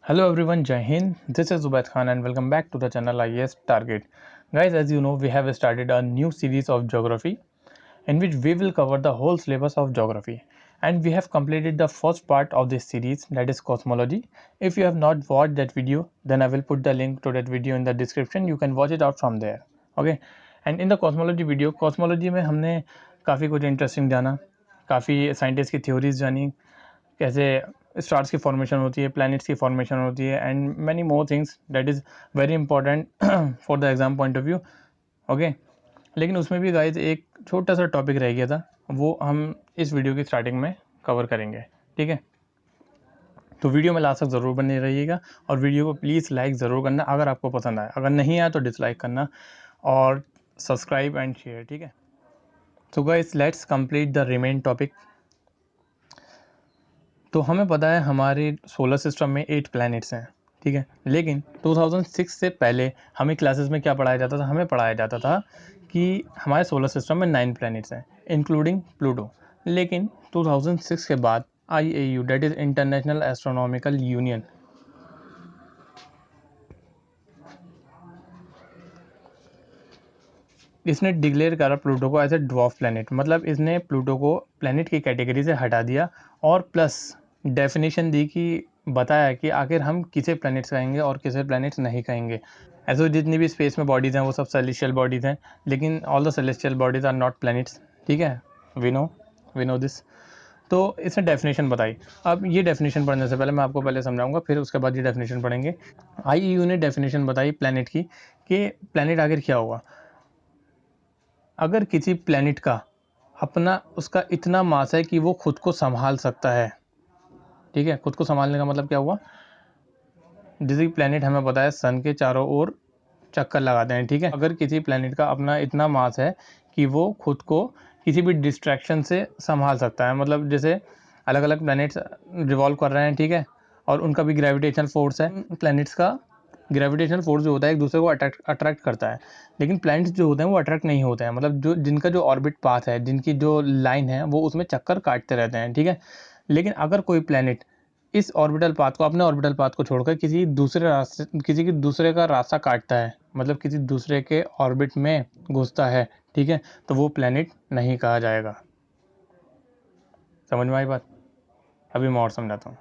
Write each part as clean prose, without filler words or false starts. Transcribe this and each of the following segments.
Hello everyone, Jai Hind. This is Zubaid Khan and welcome back to the channel IAS Target. Guys, as you know, we have started a new series of geography in which we will cover the whole syllabus of geography. And we have completed the first part of this series, that is cosmology. If you have not watched that video, then I will put the link to that video in the description. You can watch it out from there. Okay. And in the cosmology video, cosmology में हमने काफ़ी कुछ interesting जाना, काफ़ी scientist की theories जानी, कैसे stars की फॉर्मेशन होती है, प्लैनेट्स की फॉर्मेशन होती है and many more things that is very important for the exam point of view. Okay, लेकिन उसमें भी गाइज एक छोटा सा टॉपिक रह गया था, वो हम इस वीडियो की स्टार्टिंग में कवर करेंगे। ठीक है, तो वीडियो में लास्ट तक ज़रूर बने रहिएगा और वीडियो को प्लीज़ लाइक ज़रूर करना अगर आपको पसंद आए, अगर नहीं आया तो डिसलाइक करना और सब्सक्राइब एंड शेयर। ठीक है, तो guys let's complete the remain topic. तो हमें पता है हमारे सोलर सिस्टम में 8 प्लैनेट्स हैं। ठीक है, लेकिन 2006 से पहले हमें क्लासेस में क्या पढ़ाया जाता था? हमें पढ़ाया जाता था कि हमारे सोलर सिस्टम में 9 प्लैनेट्स हैं इंक्लूडिंग प्लूटो। लेकिन 2006 के बाद IAU that is international astronomical union, इसने डिक्लेयर करा प्लूटो को एज ए ड्वार्फ प्लैनेट, मतलब इसने प्लूटो को प्लैनेट की कैटेगरी से हटा दिया और प्लस डेफिनेशन दी कि बताया कि आखिर हम किसे प्लैनेट्स कहेंगे और किसे प्लैनेट्स नहीं कहेंगे। ऐसे जितनी भी स्पेस में बॉडीज़ हैं वो सब सेलेस्टियल बॉडीज़ हैं, लेकिन all the celestial bodies are not planets. ठीक है, वी नो दिस। तो इसने डेफिनेशन बताई। अब ये डेफिनेशन पढ़ने से पहले मैं आपको पहले समझाऊंगा, फिर उसके बाद ये डेफिनेशन पढ़ेंगे। IAU ने डेफिनेशन बताई प्लैनेट की कि प्लैनेट आखिर क्या हुआ। अगर किसी प्लैनेट का अपना उसका इतना मास है कि वो खुद को संभाल सकता है। ठीक है, खुद को संभालने का मतलब क्या हुआ? जैसे कि प्लैनेट हमें पता है सन के चारों ओर चक्कर लगाते हैं। ठीक है, अगर किसी प्लैनेट का अपना इतना मास है कि वो खुद को किसी भी डिस्ट्रैक्शन से संभाल सकता है, मतलब जैसे अलग अलग प्लैनेट्स रिवॉल्व कर रहे हैं, ठीक है, और उनका भी ग्रेविटेशनल फोर्स है। प्लैनेट्स का ग्रेविटेशनल फोर्स जो होता है एक दूसरे को अट्रैक्ट करता है, लेकिन प्लैनेट्स जो होते हैं वो अट्रैक्ट नहीं होते हैं, मतलब जो जिनका जो ऑर्बिट पाथ है, जिनकी जो लाइन है वो उसमें चक्कर काटते रहते हैं। ठीक है, लेकिन अगर कोई प्लैनेट इस ऑर्बिटल पाथ को, अपने ऑर्बिटल पाथ को छोड़कर किसी दूसरे रास्ते, किसी की दूसरे का रास्ता काटता है, मतलब किसी दूसरे के ऑर्बिट में घुसता है, ठीक है, तो वो प्लैनेट नहीं कहा जाएगा। समझ में आई बात? अभी मैं और समझाता हूँ।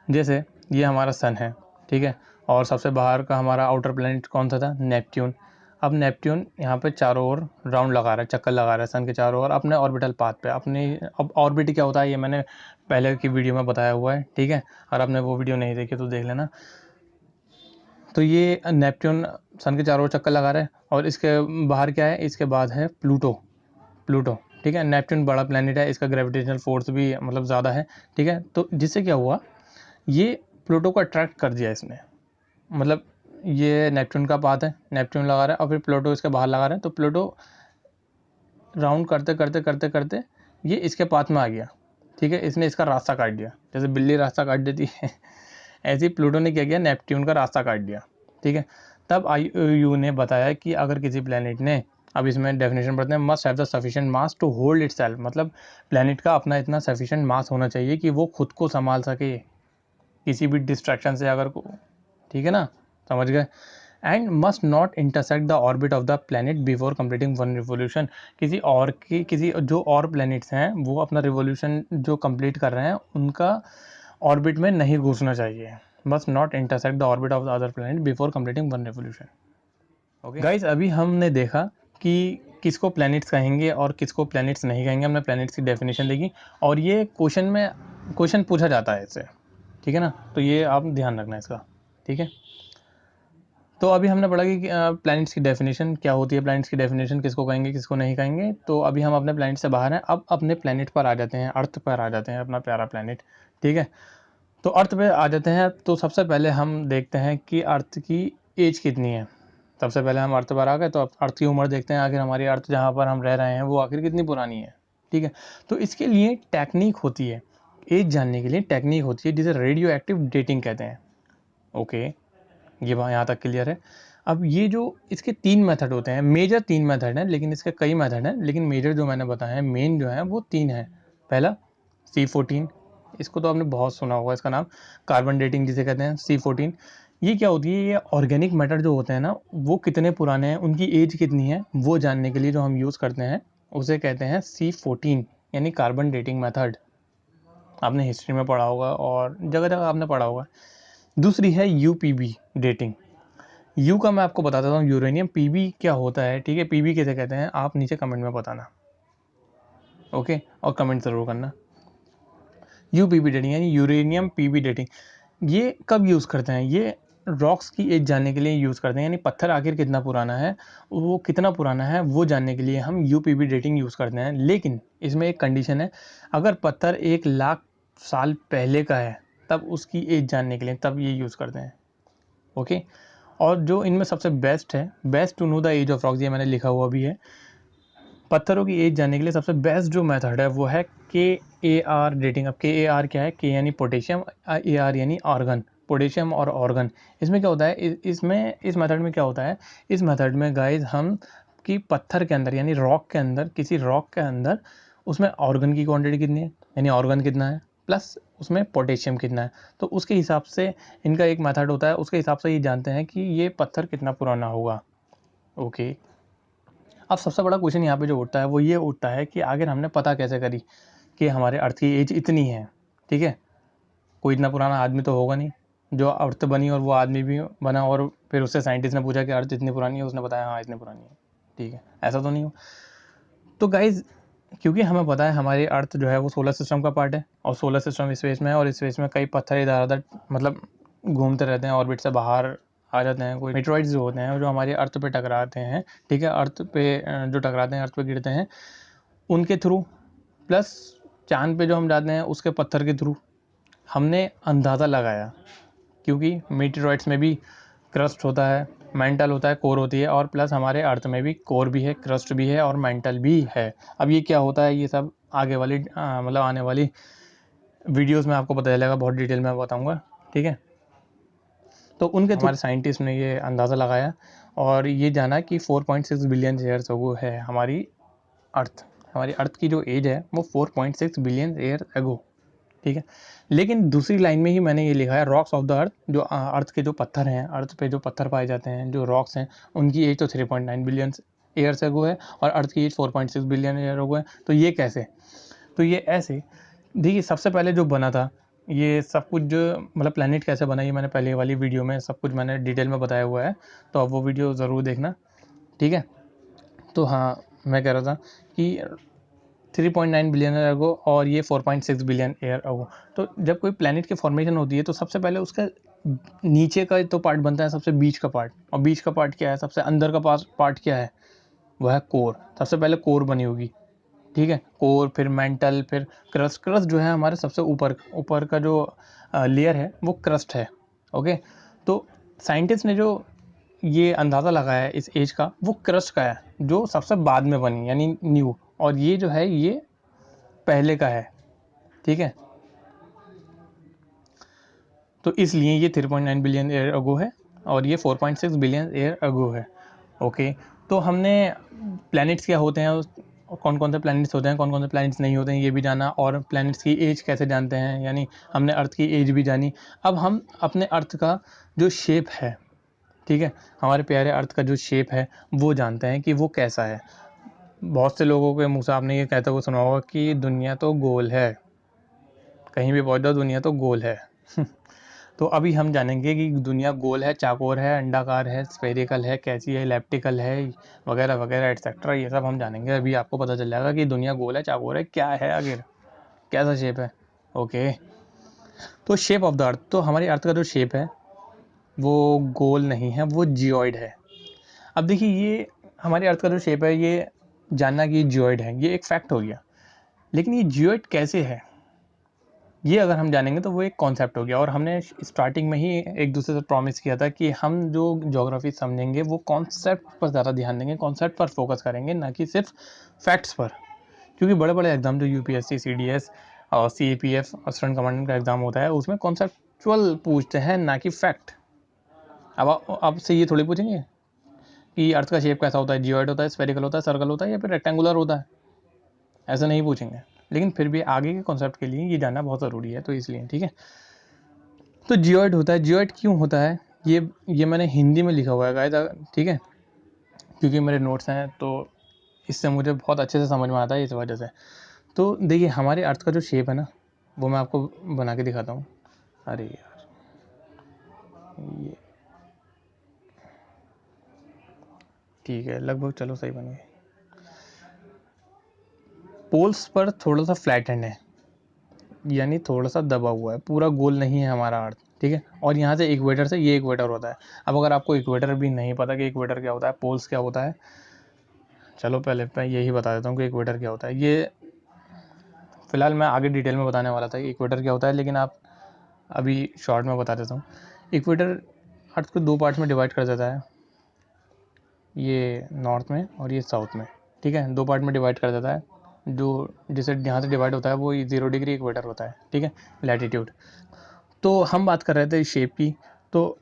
जैसे ये हमारा सन है, ठीक है, और सबसे बाहर का हमारा आउटर प्लैनेट कौन सा था? नेपट्यून। अब नेपट्यून यहाँ पे चारों ओर राउंड लगा रहा है, चक्कर लगा रहा है सन के चारों ओर अपने ऑर्बिटल पाथ पे अपनी। अब ऑर्बिट क्या होता है ये मैंने पहले की वीडियो में बताया हुआ है। ठीक है, अगर आपने वो वीडियो नहीं देखी तो देख लेना। तो ये नेपट्यून सन के चारों ओर चक्कर लगा रहा है और इसके बाहर क्या है? इसके बाद है प्लूटो। ठीक है, नेपट्यून बड़ा प्लैनेट है, इसका ग्रेविटेशनल फोर्स भी मतलब ज़्यादा है। ठीक है, तो जिससे क्या हुआ, ये प्लूटो को अट्रैक्ट कर दिया इसने। मतलब ये नेपट्यून का पाथ है, नेपट्यून लगा रहा है और फिर प्लूटो इसके बाहर लगा रहा है, तो प्लूटो राउंड करते करते करते करते ये इसके पाथ में आ गया। ठीक है, इसने इसका रास्ता काट दिया, जैसे बिल्ली रास्ता काट देती है ऐसे ही प्लूटो ने क्या किया? नेपट्यून का रास्ता काट दिया। ठीक है, तब IAU ने बताया कि अगर किसी प्लैनेट ने, अब इसमें डेफिनेशन पढ़ते हैं, must have the sufficient mass to hold itself, मतलब प्लैनेट का अपना इतना सफिशिएंट मास होना चाहिए कि वो खुद को संभाल सके किसी भी डिस्ट्रैक्शन से अगर को। ठीक है ना, समझ गए? And must not intersect the orbit of the planet before completing one revolution, किसी जो और प्लैनेट्स हैं वो अपना रिवोल्यूशन जो कंप्लीट कर रहे हैं उनका ऑर्बिट में नहीं घुसना चाहिए। Must not intersect the orbit of the other planet before completing one revolution. Okay guys, अभी हमने देखा कि किसको प्लैनेट्स कहेंगे और किसको प्लैनेट्स नहीं कहेंगे। हमने प्लैनेट्स की डेफिनेशन देखी और ये क्वेश्चन पूछा जाता है इससे। ठीक है ना, तो ये आप ध्यान रखना इसका। ठीक है, तो अभी हमने पढ़ा कि प्लैनेट्स की डेफिनेशन क्या होती है, प्लैनेट्स की डेफिनेशन किसको कहेंगे किसको नहीं कहेंगे। तो अभी हम अपने प्लैनेट से बाहर हैं, अब अपने प्लैनेट पर आ जाते हैं, अर्थ पर आ जाते हैं, अपना प्यारा प्लैनेट। ठीक है, तो अर्थ पे आ जाते हैं। तो सबसे पहले हम देखते हैं कि अर्थ की एज कितनी है। सबसे पहले हम अर्थ पर आ गए तो अब अर्थ की उम्र देखते हैं, आखिर हमारी अर्थ जहाँ पर हम रह रहे हैं वो आखिर कितनी पुरानी है। ठीक है, तो इसके लिए टेक्निक होती है, एज जानने के लिए टेक्निक होती है जिसे रेडियो एक्टिव डेटिंग कहते हैं। ओके, ये बात यहाँ तक क्लियर है। अब ये जो इसके 3 मेथड होते हैं, मेजर 3 मेथड हैं, लेकिन इसके कई मेथड हैं, लेकिन मेजर जो मैंने बताया है, मेन जो है वो 3 है। पहला C14, इसको तो आपने बहुत सुना होगा, इसका नाम कार्बन डेटिंग जिसे कहते हैं, C14। ये क्या होती है, ये ऑर्गेनिक मैटर जो होते हैं ना, वो कितने पुराने हैं, उनकी एज कितनी है, वो जानने के लिए जो हम यूज़ करते हैं उसे कहते हैं C14, यानी कार्बन डेटिंग मेथड। आपने हिस्ट्री में पढ़ा होगा और जगह जगह आपने पढ़ा होगा। दूसरी है UPB डेटिंग। यू का मैं आपको बता देता हूँ, यूरेनियम। पीबी क्या होता है, ठीक है, पीबी कैसे कहते हैं, आप नीचे कमेंट में बताना, ओके, और कमेंट ज़रूर करना। UPB डेटिंग यानी यूरेनियम पीबी डेटिंग, ये कब यूज़ करते हैं, ये रॉक्स की एज जानने के लिए यूज़ करते हैं, यानी पत्थर आखिर कितना पुराना है, वो कितना पुराना है वो जानने के लिए हम UPB डेटिंग यूज़ करते हैं। लेकिन इसमें एक कंडीशन है, अगर पत्थर 1 लाख साल पहले का है तब उसकी एज जानने के लिए तब ये यूज़ करते हैं, ओके। और जो इनमें सबसे बेस्ट है, best to know the age of rocks, ये मैंने लिखा हुआ भी है। पत्थरों की एज जानने के लिए सबसे बेस्ट जो मेथड है वो है KAR डेटिंग। अब KAR क्या है, K यानी पोटेशियम, AR यानी आर्गन, पोटेशियम और ऑर्गन। इसमें क्या होता है, इसमें इस मेथड में क्या होता है, इस मेथड में गाइज हम कि पत्थर के अंदर यानी रॉक के अंदर, किसी रॉक के अंदर उसमें ऑर्गन की क्वांटिटी कितनी है, यानी ऑर्गन कितना है, प्लस उसमें पोटेशियम कितना है, तो उसके हिसाब से इनका एक मेथड होता है, उसके हिसाब से ये जानते हैं कि ये पत्थर कितना पुराना होगा, ओके। अब सबसे बड़ा क्वेश्चन यहाँ पे जो उठता है वो ये उठता है कि आखिर हमने पता कैसे करी कि हमारे अर्थ की एज इतनी है, ठीक है। कोई इतना पुराना आदमी तो होगा नहीं जो अर्थ बनी और वो आदमी भी बना और फिर उससे साइंटिस्ट ने पूछा कि अर्थ इतनी पुरानी है, उसने बताया हाँ इतनी पुरानी है, ठीक है, ऐसा तो नहीं हो। तो गाइज क्योंकि हमें पता है हमारी अर्थ जो है वो सोलर सिस्टम का पार्ट है, और सोलर सिस्टम स्पेस में है, और स्पेस में कई पत्थर इधर उधर मतलब घूमते रहते हैं, ऑर्बिट से बाहर आ जाते हैं, कोई मेटेरॉइड्स जो होते हैं जो हमारी अर्थ पे टकराते हैं, ठीक है, अर्थ पे जो टकराते हैं, अर्थ पे गिरते हैं, उनके थ्रू, प्लस चांद पे जो हम जाते हैं उसके पत्थर के थ्रू हमने अंदाज़ा लगाया, क्योंकि मेटेरॉइड्स में भी क्रस्ट होता है, मेंटल होता है, कोर होती है, और प्लस हमारे अर्थ में भी कोर भी है, क्रस्ट भी है और मेंटल भी है। अब ये क्या होता है, ये सब आगे वाली मतलब आने वाली वीडियोस में आपको पता चलेगा, बहुत डिटेल में बताऊंगा, ठीक है। तो उनके हमारे साइंटिस्ट ने ये अंदाज़ा लगाया और ये जाना कि 4.6 बिलियन ईयर्स अगो है हमारी अर्थ की जो एज है वो 4.6 बिलियन ईयर अगो, ठीक है। लेकिन दूसरी लाइन में ही मैंने ये लिखा है रॉक्स ऑफ द अर्थ, जो अर्थ के जो पत्थर हैं, अर्थ पे जो पत्थर पाए जाते हैं, जो रॉक्स हैं, उनकी एज तो 3.9 बिलियन ईयर से अगो है और अर्थ की एज 4.6 बिलियन ईयर अगो है। तो ये कैसे, तो ये ऐसे, देखिए सबसे पहले जो बना था ये सब कुछ, जो मतलब प्लैनेट कैसे बना, ये मैंने पहले वाली वीडियो में सब कुछ मैंने डिटेल में बताया हुआ है, तो अब वो वीडियो ज़रूर देखना, ठीक है। तो हाँ, मैं कह रहा था कि 3.9 बिलियन ईयर अगो और ये 4.6 बिलियन ईयर अगो। तो जब कोई प्लैनेट की फॉर्मेशन होती है तो सबसे पहले उसका नीचे का तो पार्ट बनता है, सबसे बीच का पार्ट, और बीच का पार्ट क्या है, सबसे अंदर का पार्ट क्या है, वह है कोर। सबसे पहले कोर बनी होगी, ठीक है, कोर, फिर मेंटल, फिर क्रस्ट। क्रस्ट जो है हमारे सबसे ऊपर ऊपर का जो लेयर है वो क्रस्ट है, ओके। तो साइंटिस्ट ने जो ये अंदाज़ा लगाया है इस एज का, वो क्रस्ट का है जो सबसे बाद में बनी, यानी न्यू, और ये जो है ये पहले का है, ठीक है। तो इसलिए ये 3.9 बिलियन ईयर अगो है और ये 4.6 बिलियन ईयर अगो है, ओके। तो हमने प्लैनेट्स क्या होते हैं, कौन कौन से प्लैनेट्स होते हैं, कौन कौन से प्लैनेट्स नहीं होते हैं, ये भी जाना, और प्लैनेट्स की एज कैसे जानते हैं, यानी हमने अर्थ की एज भी जानी। अब हम अपने अर्थ का जो शेप है, ठीक है, हमारे प्यारे अर्थ का जो शेप है वो जानते हैं कि वो कैसा है। बहुत से लोगों के मुँह से आपने ये कहते हुए सुना होगा कि दुनिया तो गोल है, कहीं भी पहुँच जाओ दुनिया तो गोल है तो अभी हम जानेंगे कि दुनिया गोल है, चाकोर है, अंडाकार है, स्फेरिकल है, कैसी है, इलिप्टिकल है, वगैरह वगैरह एटसेट्रा, ये सब हम जानेंगे। अभी आपको पता चल जाएगा कि दुनिया गोल है, चाकोर है, क्या है आखिर, कैसा शेप है, ओके। तो शेप ऑफ द अर्थ, तो हमारी अर्थ का जो शेप है वो गोल नहीं है, वो जियोइड है। अब देखिए ये हमारी अर्थ का जो शेप है ये जानना कि जियोइड है, ये एक फैक्ट हो गया, लेकिन ये जियोइड कैसे है, ये अगर हम जानेंगे तो वो एक कॉन्सेप्ट हो गया। और हमने स्टार्टिंग में ही एक दूसरे से प्रॉमिस किया था कि हम जो ज्योग्राफी समझेंगे वो कॉन्सेप्ट पर ज़्यादा ध्यान देंगे, कॉन्सेप्ट पर फोकस करेंगे, ना कि सिर्फ फैक्ट्स पर। क्योंकि बड़े बड़े एग्जाम जो UPSC CDS और CAPF असिस्टेंट कमांडेंट का एग्ज़ाम होता है उसमें कॉन्सेप्चुअल पूछते हैं, ना कि फैक्ट। अब आपसे ये थोड़ी पूछेंगे कि अर्थ का शेप कैसा होता है, जियोइड होता है, स्फेरिकल होता है, सर्कल होता है या फिर रेक्टेंगुलर होता है, ऐसा नहीं पूछेंगे। लेकिन फिर भी आगे के कॉन्सेप्ट के लिए ये जानना बहुत ज़रूरी है, तो इसलिए ठीक है। तो जियोइड होता है, जियोइड क्यों होता है ये मैंने हिंदी में लिखा हुआ है गाइस, ठीक है, क्योंकि मेरे नोट्स हैं तो इससे मुझे बहुत अच्छे से समझ में आता है इस वजह से। तो देखिए हमारे अर्थ का जो शेप है ना, वो मैं आपको बना के दिखाता हूँ। अरे यार ये ठीक है, लगभग चलो सही बन गए। पोल्स पर थोड़ा सा फ्लैटेंड है, यानी थोड़ा सा दबा हुआ है, पूरा गोल नहीं है हमारा अर्थ, ठीक है। और यहाँ से इक्वेटर से ये इक्वेटर होता है। अब अगर आपको इक्वेटर भी नहीं पता कि इक्वेटर क्या होता है, पोल्स क्या होता है, चलो पहले मैं यही बता देता हूँ कि इक्वेटर क्या होता है। ये फिलहाल मैं आगे डिटेल में बताने वाला था कि इक्वेटर क्या होता है, लेकिन आप अभी शॉर्ट में बता देता हूँ। इक्वेटर अर्थ को 2 पार्ट्स में डिवाइड कर देता है, ये नॉर्थ में और ये साउथ में, ठीक है, 2 पार्ट में डिवाइड कर देता है। जो जिसे यहाँ से डिवाइड होता है वो 0 डिग्री इक्वेटर होता है, ठीक है, लैटिट्यूड। तो हम बात कर रहे थे शेप की, तो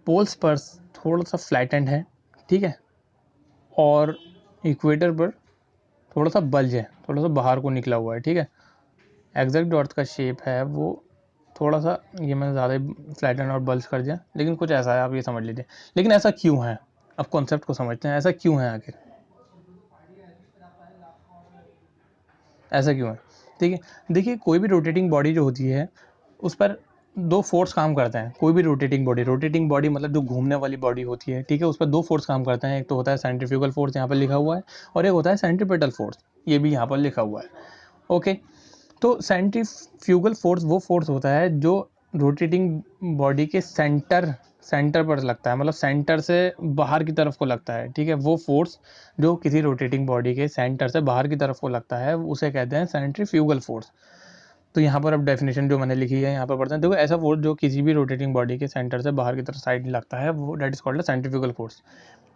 पोल्स पर थोड़ा सा फ्लैटेंड है, ठीक है, और इक्वेटर पर थोड़ा सा बल्ज है, थोड़ा सा बाहर को निकला हुआ है, ठीक है। एग्जैक्ट जो अर्थ का शेप है वो थोड़ा सा, ये मैंने ज़्यादा फ्लैटन और बल्ज कर दिया, लेकिन कुछ ऐसा है, आप ये समझ लीजिए। लेकिन ऐसा क्यों है, अब कॉन्सेप्ट को समझते हैं, ऐसा क्यों है आखिर, ऐसा क्यों है, ठीक है। देखिए कोई भी रोटेटिंग बॉडी जो होती है उस पर 2 फोर्स काम करते हैं। कोई भी रोटेटिंग बॉडी मतलब जो घूमने वाली बॉडी होती है, ठीक है, उस पर 2 फोर्स काम करते हैं। एक तो होता है सेंट्रीफ्यूगल फोर्स, यहाँ पर लिखा हुआ है, और एक होता है सेंट्रीपेटल फोर्स, ये भी यहाँ पर लिखा हुआ है, ओके। तो सेंट्रीफ्यूगल फोर्स वो फोर्स होता है जो रोटेटिंग बॉडी के सेंटर पर लगता है, मतलब सेंटर से बाहर की तरफ को लगता है, ठीक है। वो फोर्स जो किसी रोटेटिंग बॉडी के सेंटर से बाहर की तरफ को लगता है उसे कहते हैं सेंट्रीफ्यूगल फोर्स। तो यहाँ पर अब डेफिनेशन जो मैंने लिखी है यहाँ पर पढ़ते हैं। देखो ऐसा फोर्स जो किसी भी रोटेटिंग बॉडी के सेंटर से बाहर की तरफ साइड लगता है वो that is called centrifugal force.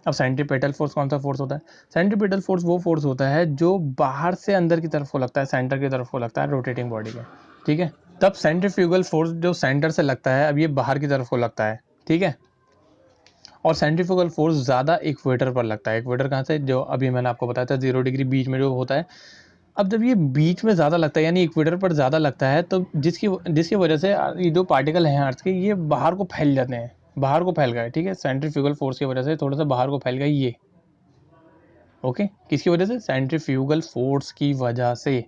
अब सेंट्रीपेटल फोर्स कौन सा फोर्स होता है, सेंट्रीपेटल फोर्स वो फोर्स होता है जो बाहर से अंदर की तरफ को लगता है, सेंटर की तरफ को लगता है रोटेटिंग बॉडी के, ठीक है। तब सेंट्रीफ्यूगल फोर्स जो सेंटर से लगता है, अब ये बाहर की तरफ को लगता है, ठीक है। और सेंट्रीफ्यूगल फोर्स ज़्यादा इक्वेटर पर लगता है। इक्वेटर कहाँ से, जो अभी मैंने आपको बताया था 0 डिग्री बीच में जो होता है। अब जब ये बीच में ज़्यादा लगता है यानी इक्वेटर पर ज़्यादा लगता है, तो जिसकी वजह से ये जो पार्टिकल हैं अर्थ के, ये बाहर को फैल जाते हैं, बाहर को फैल गए, ठीक है। सेंट्रीफ्यूगल फोर्स की वजह से थोड़ा सा बाहर को फैल गए ये, ओके। किसकी वजह से, सेंट्रीफ्यूगल फोर्स की वजह से।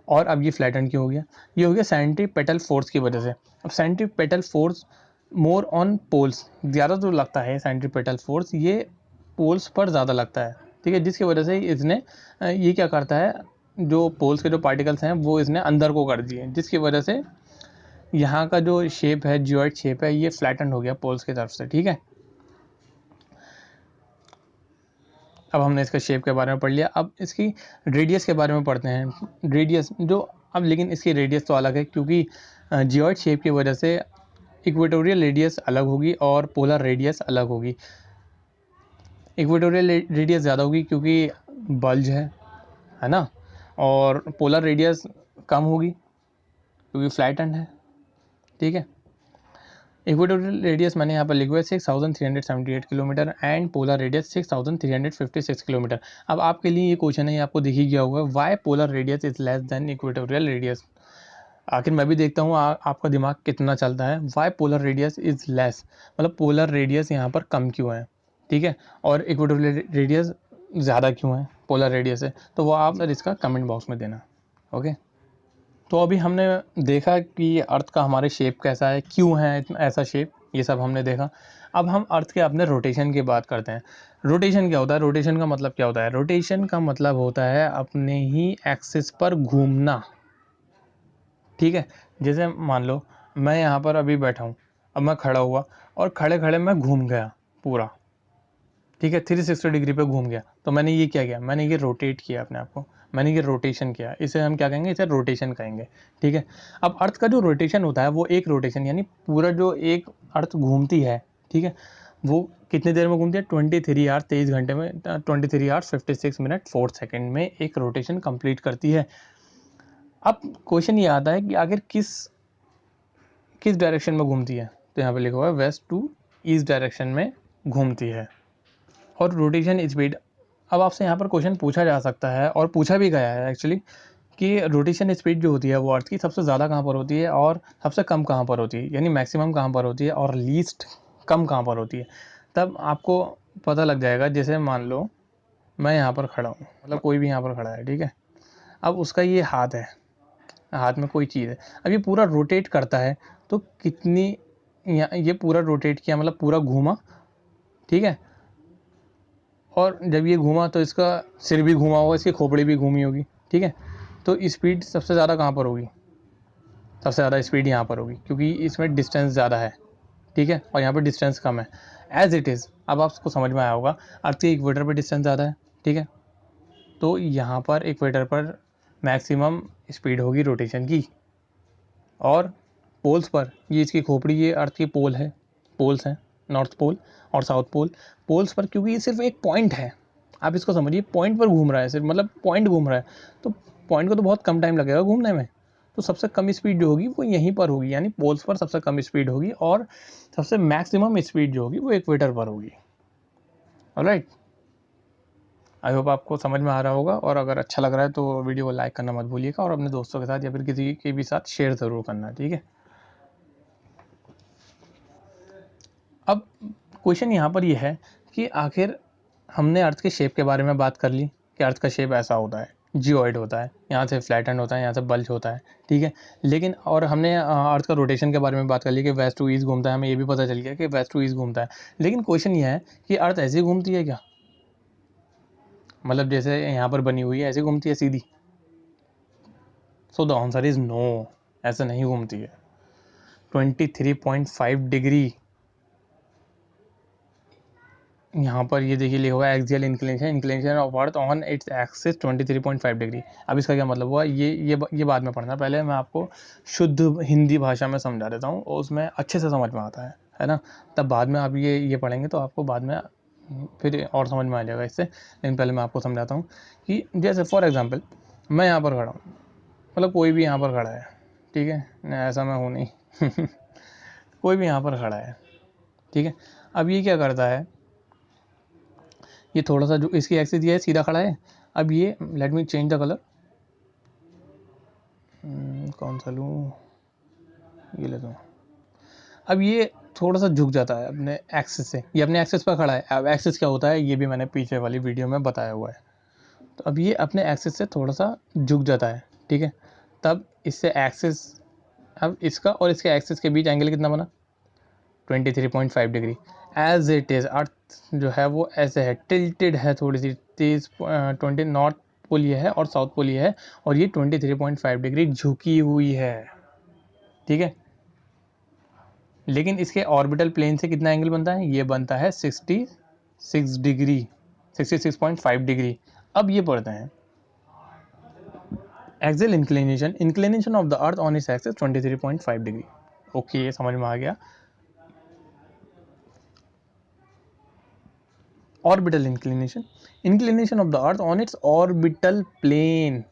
और अब ये फ्लैटन क्यों हो गया, ये हो गया सेंट्रीपेटल फोर्स की वजह से। अब centripetal force more on poles, ज़्यादा जो लगता है सेंट्रीपेटल फोर्स ये पोल्स पर ज़्यादा लगता है, ठीक है। जिसकी वजह से इसने ये क्या करता है, जो पोल्स के जो पार्टिकल्स हैं वो इसने अंदर को कर दिए, जिसकी वजह से यहाँ का जो शेप है, जियोइड शेप है, ये फ्लैटन हो गया पोल्स की तरफ से, ठीक है। अब हमने इसका शेप के बारे में पढ़ लिया, अब इसकी रेडियस के बारे में पढ़ते हैं। रेडियस जो, अब लेकिन इसकी रेडियस तो अलग है, क्योंकि जियोइड शेप की वजह से इक्वेटोरियल रेडियस अलग होगी और पोलर रेडियस अलग होगी। इक्वेटोरियल रेडियस ज़्यादा होगी क्योंकि बल्ज है ना, और पोलर रेडियस कम होगी क्योंकि फ्लैट एंड है, ठीक है। इक्वेटोरियल रेडियस मैंने यहाँ पर लिखा है 6378 kilometre and polar radius 6356 kilometre. अब आपके लिए ये क्वेश्चन है, ये आपको दिख ही गया होगा, why polar radius is less than equatorial radius. आखिर मैं भी देखता हूँ आपका दिमाग कितना चलता है। Why polar radius is less, मतलब पोलर रेडियस यहाँ पर कम क्यों है, ठीक है, और इक्वेटोरियल रेडियस ज़्यादा क्यों है पोलर रेडियस से, तो वो आप सर इसका कमेंट बॉक्स में देना, ओके। तो अभी हमने देखा कि अर्थ का हमारे शेप कैसा है, क्यों है ऐसा शेप, ये सब हमने देखा। अब हम अर्थ के अपने रोटेशन की बात करते हैं। रोटेशन क्या होता है, रोटेशन का मतलब क्या होता है, रोटेशन का मतलब होता है अपने ही एक्सिस पर घूमना, ठीक है। जैसे मान लो मैं यहाँ पर अभी बैठा हूँ, अब मैं खड़ा हुआ और खड़े खड़े मैं घूम गया पूरा, ठीक है, 360 डिग्री पे घूम गया, तो मैंने ये क्या किया, मैंने ये रोटेट किया अपने आप को, मैंने ये रोटेशन किया, इसे हम क्या कहेंगे, इसे रोटेशन कहेंगे, ठीक है। अब अर्थ का जो रोटेशन होता है वो एक रोटेशन यानी पूरा जो एक अर्थ घूमती है, ठीक है, वो कितनी देर में घूमती है, 23 आवर्स 23 घंटे में, 23 आवर्स 56 मिनट 4 सेकेंड में एक रोटेशन कंप्लीट करती है। अब क्वेश्चन ये आता है कि आखिर किस डायरेक्शन में घूमती है, तो यहाँ पे लिखा हुआ है वेस्ट टू ईस्ट डायरेक्शन में घूमती है। और रोटेशन स्पीड, अब आपसे यहाँ पर क्वेश्चन पूछा जा सकता है और पूछा भी गया है एक्चुअली कि रोटेशन स्पीड जो होती है वो अर्थ की सबसे ज़्यादा कहाँ पर होती है और सबसे कम कहाँ पर होती है, यानी मैक्सिमम कहाँ पर होती है और लीस्ट कम कहाँ पर होती है। तब आपको पता लग जाएगा। जैसे मान लो मैं यहाँ पर खड़ा हूँ, मतलब कोई भी यहाँ पर खड़ा है, ठीक है। अब उसका ये हाथ है, हाथ में कोई चीज़ है। अब ये पूरा रोटेट करता है तो कितनी, ये पूरा रोटेट किया मतलब पूरा घूमा, ठीक है। और जब ये घूमा तो इसका सिर भी घूमा होगा, इसकी खोपड़ी भी घूमी होगी, ठीक है। तो स्पीड सबसे ज़्यादा कहाँ पर होगी, सबसे ज़्यादा स्पीड यहाँ पर होगी, क्योंकि इसमें डिस्टेंस ज़्यादा है, ठीक है, और यहाँ पर डिस्टेंस कम है। एज इट इज़, अब आपको समझ में आया होगा, अर्थ के इक्वेटर पर डिस्टेंस ज़्यादा है, ठीक है। तो यहाँ पर इक्वेटर पर मैक्सिमम स्पीड होगी रोटेशन की। और पोल्स पर, ये इसकी खोपड़ी, ये अर्थ की पोल है, पोल्स हैं, नॉर्थ पोल और साउथ पोल। पोल्स पर क्योंकि ये सिर्फ एक पॉइंट है, आप इसको समझिए, पॉइंट पर घूम रहा है सिर्फ, मतलब पॉइंट घूम रहा है, तो पॉइंट को तो बहुत कम टाइम लगेगा घूमने में। तो सबसे कम स्पीड जो होगी वो यहीं पर होगी, यानी पोल्स पर सबसे कम स्पीड होगी, और सबसे मैक्सिमम स्पीड जो होगी वो इक्वेटर पर होगी। ऑलराइट, आई होप आपको समझ में आ रहा होगा, और अगर अच्छा लग रहा है तो वीडियो को लाइक करना मत भूलिएगा, और अपने दोस्तों के साथ या फिर किसी के भी साथ शेयर ज़रूर करना, ठीक है। अब क्वेश्चन यहाँ पर यह है कि आखिर हमने अर्थ के शेप के बारे में बात कर ली कि अर्थ का शेप ऐसा होता है, जियोइड होता है, यहाँ से फ्लैटेंड होता है, यहाँ से बल्ज होता है, ठीक है। लेकिन और हमने अर्थ का रोटेशन के बारे में बात कर ली कि वेस्ट टू ईस्ट घूमता है, हमें ये भी पता चल गया कि वेस्ट टू ईस्ट घूमता है। लेकिन क्वेश्चन यह है कि अर्थ ऐसे ही घूमती है क्या, मतलब जैसे यहाँ पर बनी हुई है ऐसे घूमती है सीधी? So the answer is no, ऐसे नहीं घूमती है। 23.5 डिग्री यहाँ पर ये देखिए लिखा हुआ है axial inclination of earth on its axis 23.5 degree. अब इसका क्या मतलब हुआ, ये बाद में पढ़ना, पहले मैं आपको शुद्ध हिंदी भाषा में समझा देता हूँ और उसमें अच्छे से समझ में आता है ना। तब बाद में आप ये पढ़ेंगे तो आपको बाद में फिर और समझ में आ जाएगा इससे। लेकिन पहले मैं आपको समझाता हूँ कि जैसे फॉर एग्ज़ाम्पल मैं यहाँ पर खड़ा हूँ, मतलब कोई भी यहाँ पर खड़ा है, ठीक है, ऐसा मैं हूँ नहीं कोई भी यहाँ पर खड़ा है, ठीक है। अब ये क्या करता है, ये थोड़ा सा जो इसकी एक्सिस दिया है सीधा खड़ा है। अब ये late me change the colour, कौन सा लूँ, ये लेता हूँ। अब ये थोड़ा सा झुक जाता है अपने एक्सिस से, ये अपने एक्सिस पर खड़ा है। अब एक्सिस क्या होता है ये भी मैंने पीछे वाली वीडियो में बताया हुआ है। तो अब ये अपने एक्सिस से थोड़ा सा झुक जाता है, ठीक है। तब इससे एक्सिस, अब इसका और इसके एक्सिस के बीच एंगल कितना बना, 23.5 डिग्री। एज इट इज़ अर्थ जो है वो ऐसे है, टिल्टेड है थोड़ी सी, 20 नॉर्थ पोल ये है और साउथ पोल ये है, और ये 23.5 डिग्री झुकी हुई है, ठीक है। लेकिन इसके ऑर्बिटल प्लेन से कितना एंगल बनता है, ये बनता है 66 डिग्री, 66.5 डिग्री। अब ये पढ़ते हैं axial inclination of the earth on its axis 23.5 degree. Okay, ये समझ में आ गया। Orbital inclination of the earth on its orbital plane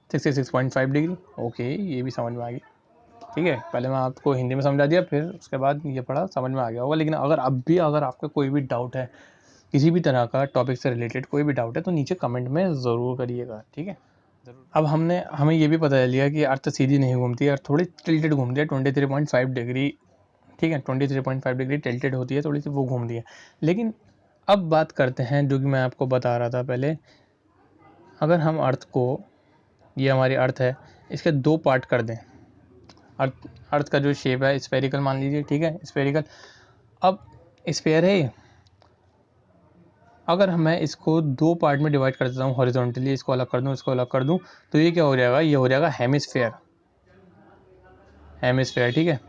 66.5 degree. Okay, ये भी समझ में आ गई, ठीक है। पहले मैं आपको हिंदी में समझा दिया, फिर उसके बाद ये पढ़ा, समझ में आ गया होगा। लेकिन अगर अब भी अगर आपका कोई भी डाउट है, किसी भी तरह का टॉपिक से रिलेटेड कोई भी डाउट है, तो नीचे कमेंट में ज़रूर करिएगा, ठीक है। अब हमें ये भी पता चल लिया कि अर्थ सीधी नहीं घूमती है, अर्थ थोड़ी टिल्टेड घूमती है 23.5 डिग्री, ठीक है। 23.5 डिग्री टिल्टेड होती है, थोड़ी सी वो घूमती है। लेकिन अब बात करते हैं जो कि मैं आपको बता रहा था पहले, अगर हम अर्थ को, ये हमारी अर्थ है, इसके दो पार्ट कर दें, अर्थ का जो शेप है स्फेरिकल मान लीजिए, ठीक है, स्फेरिकल। अब स्फेयर है, अगर मैं इसको दो पार्ट में डिवाइड कर देता हूँ हॉरिजॉन्टली, इसको अलग कर दूँ, इसको अलग कर दूँ, तो ये क्या हो जाएगा, ये हो जाएगा हेमिस्फेयर, ठीक है।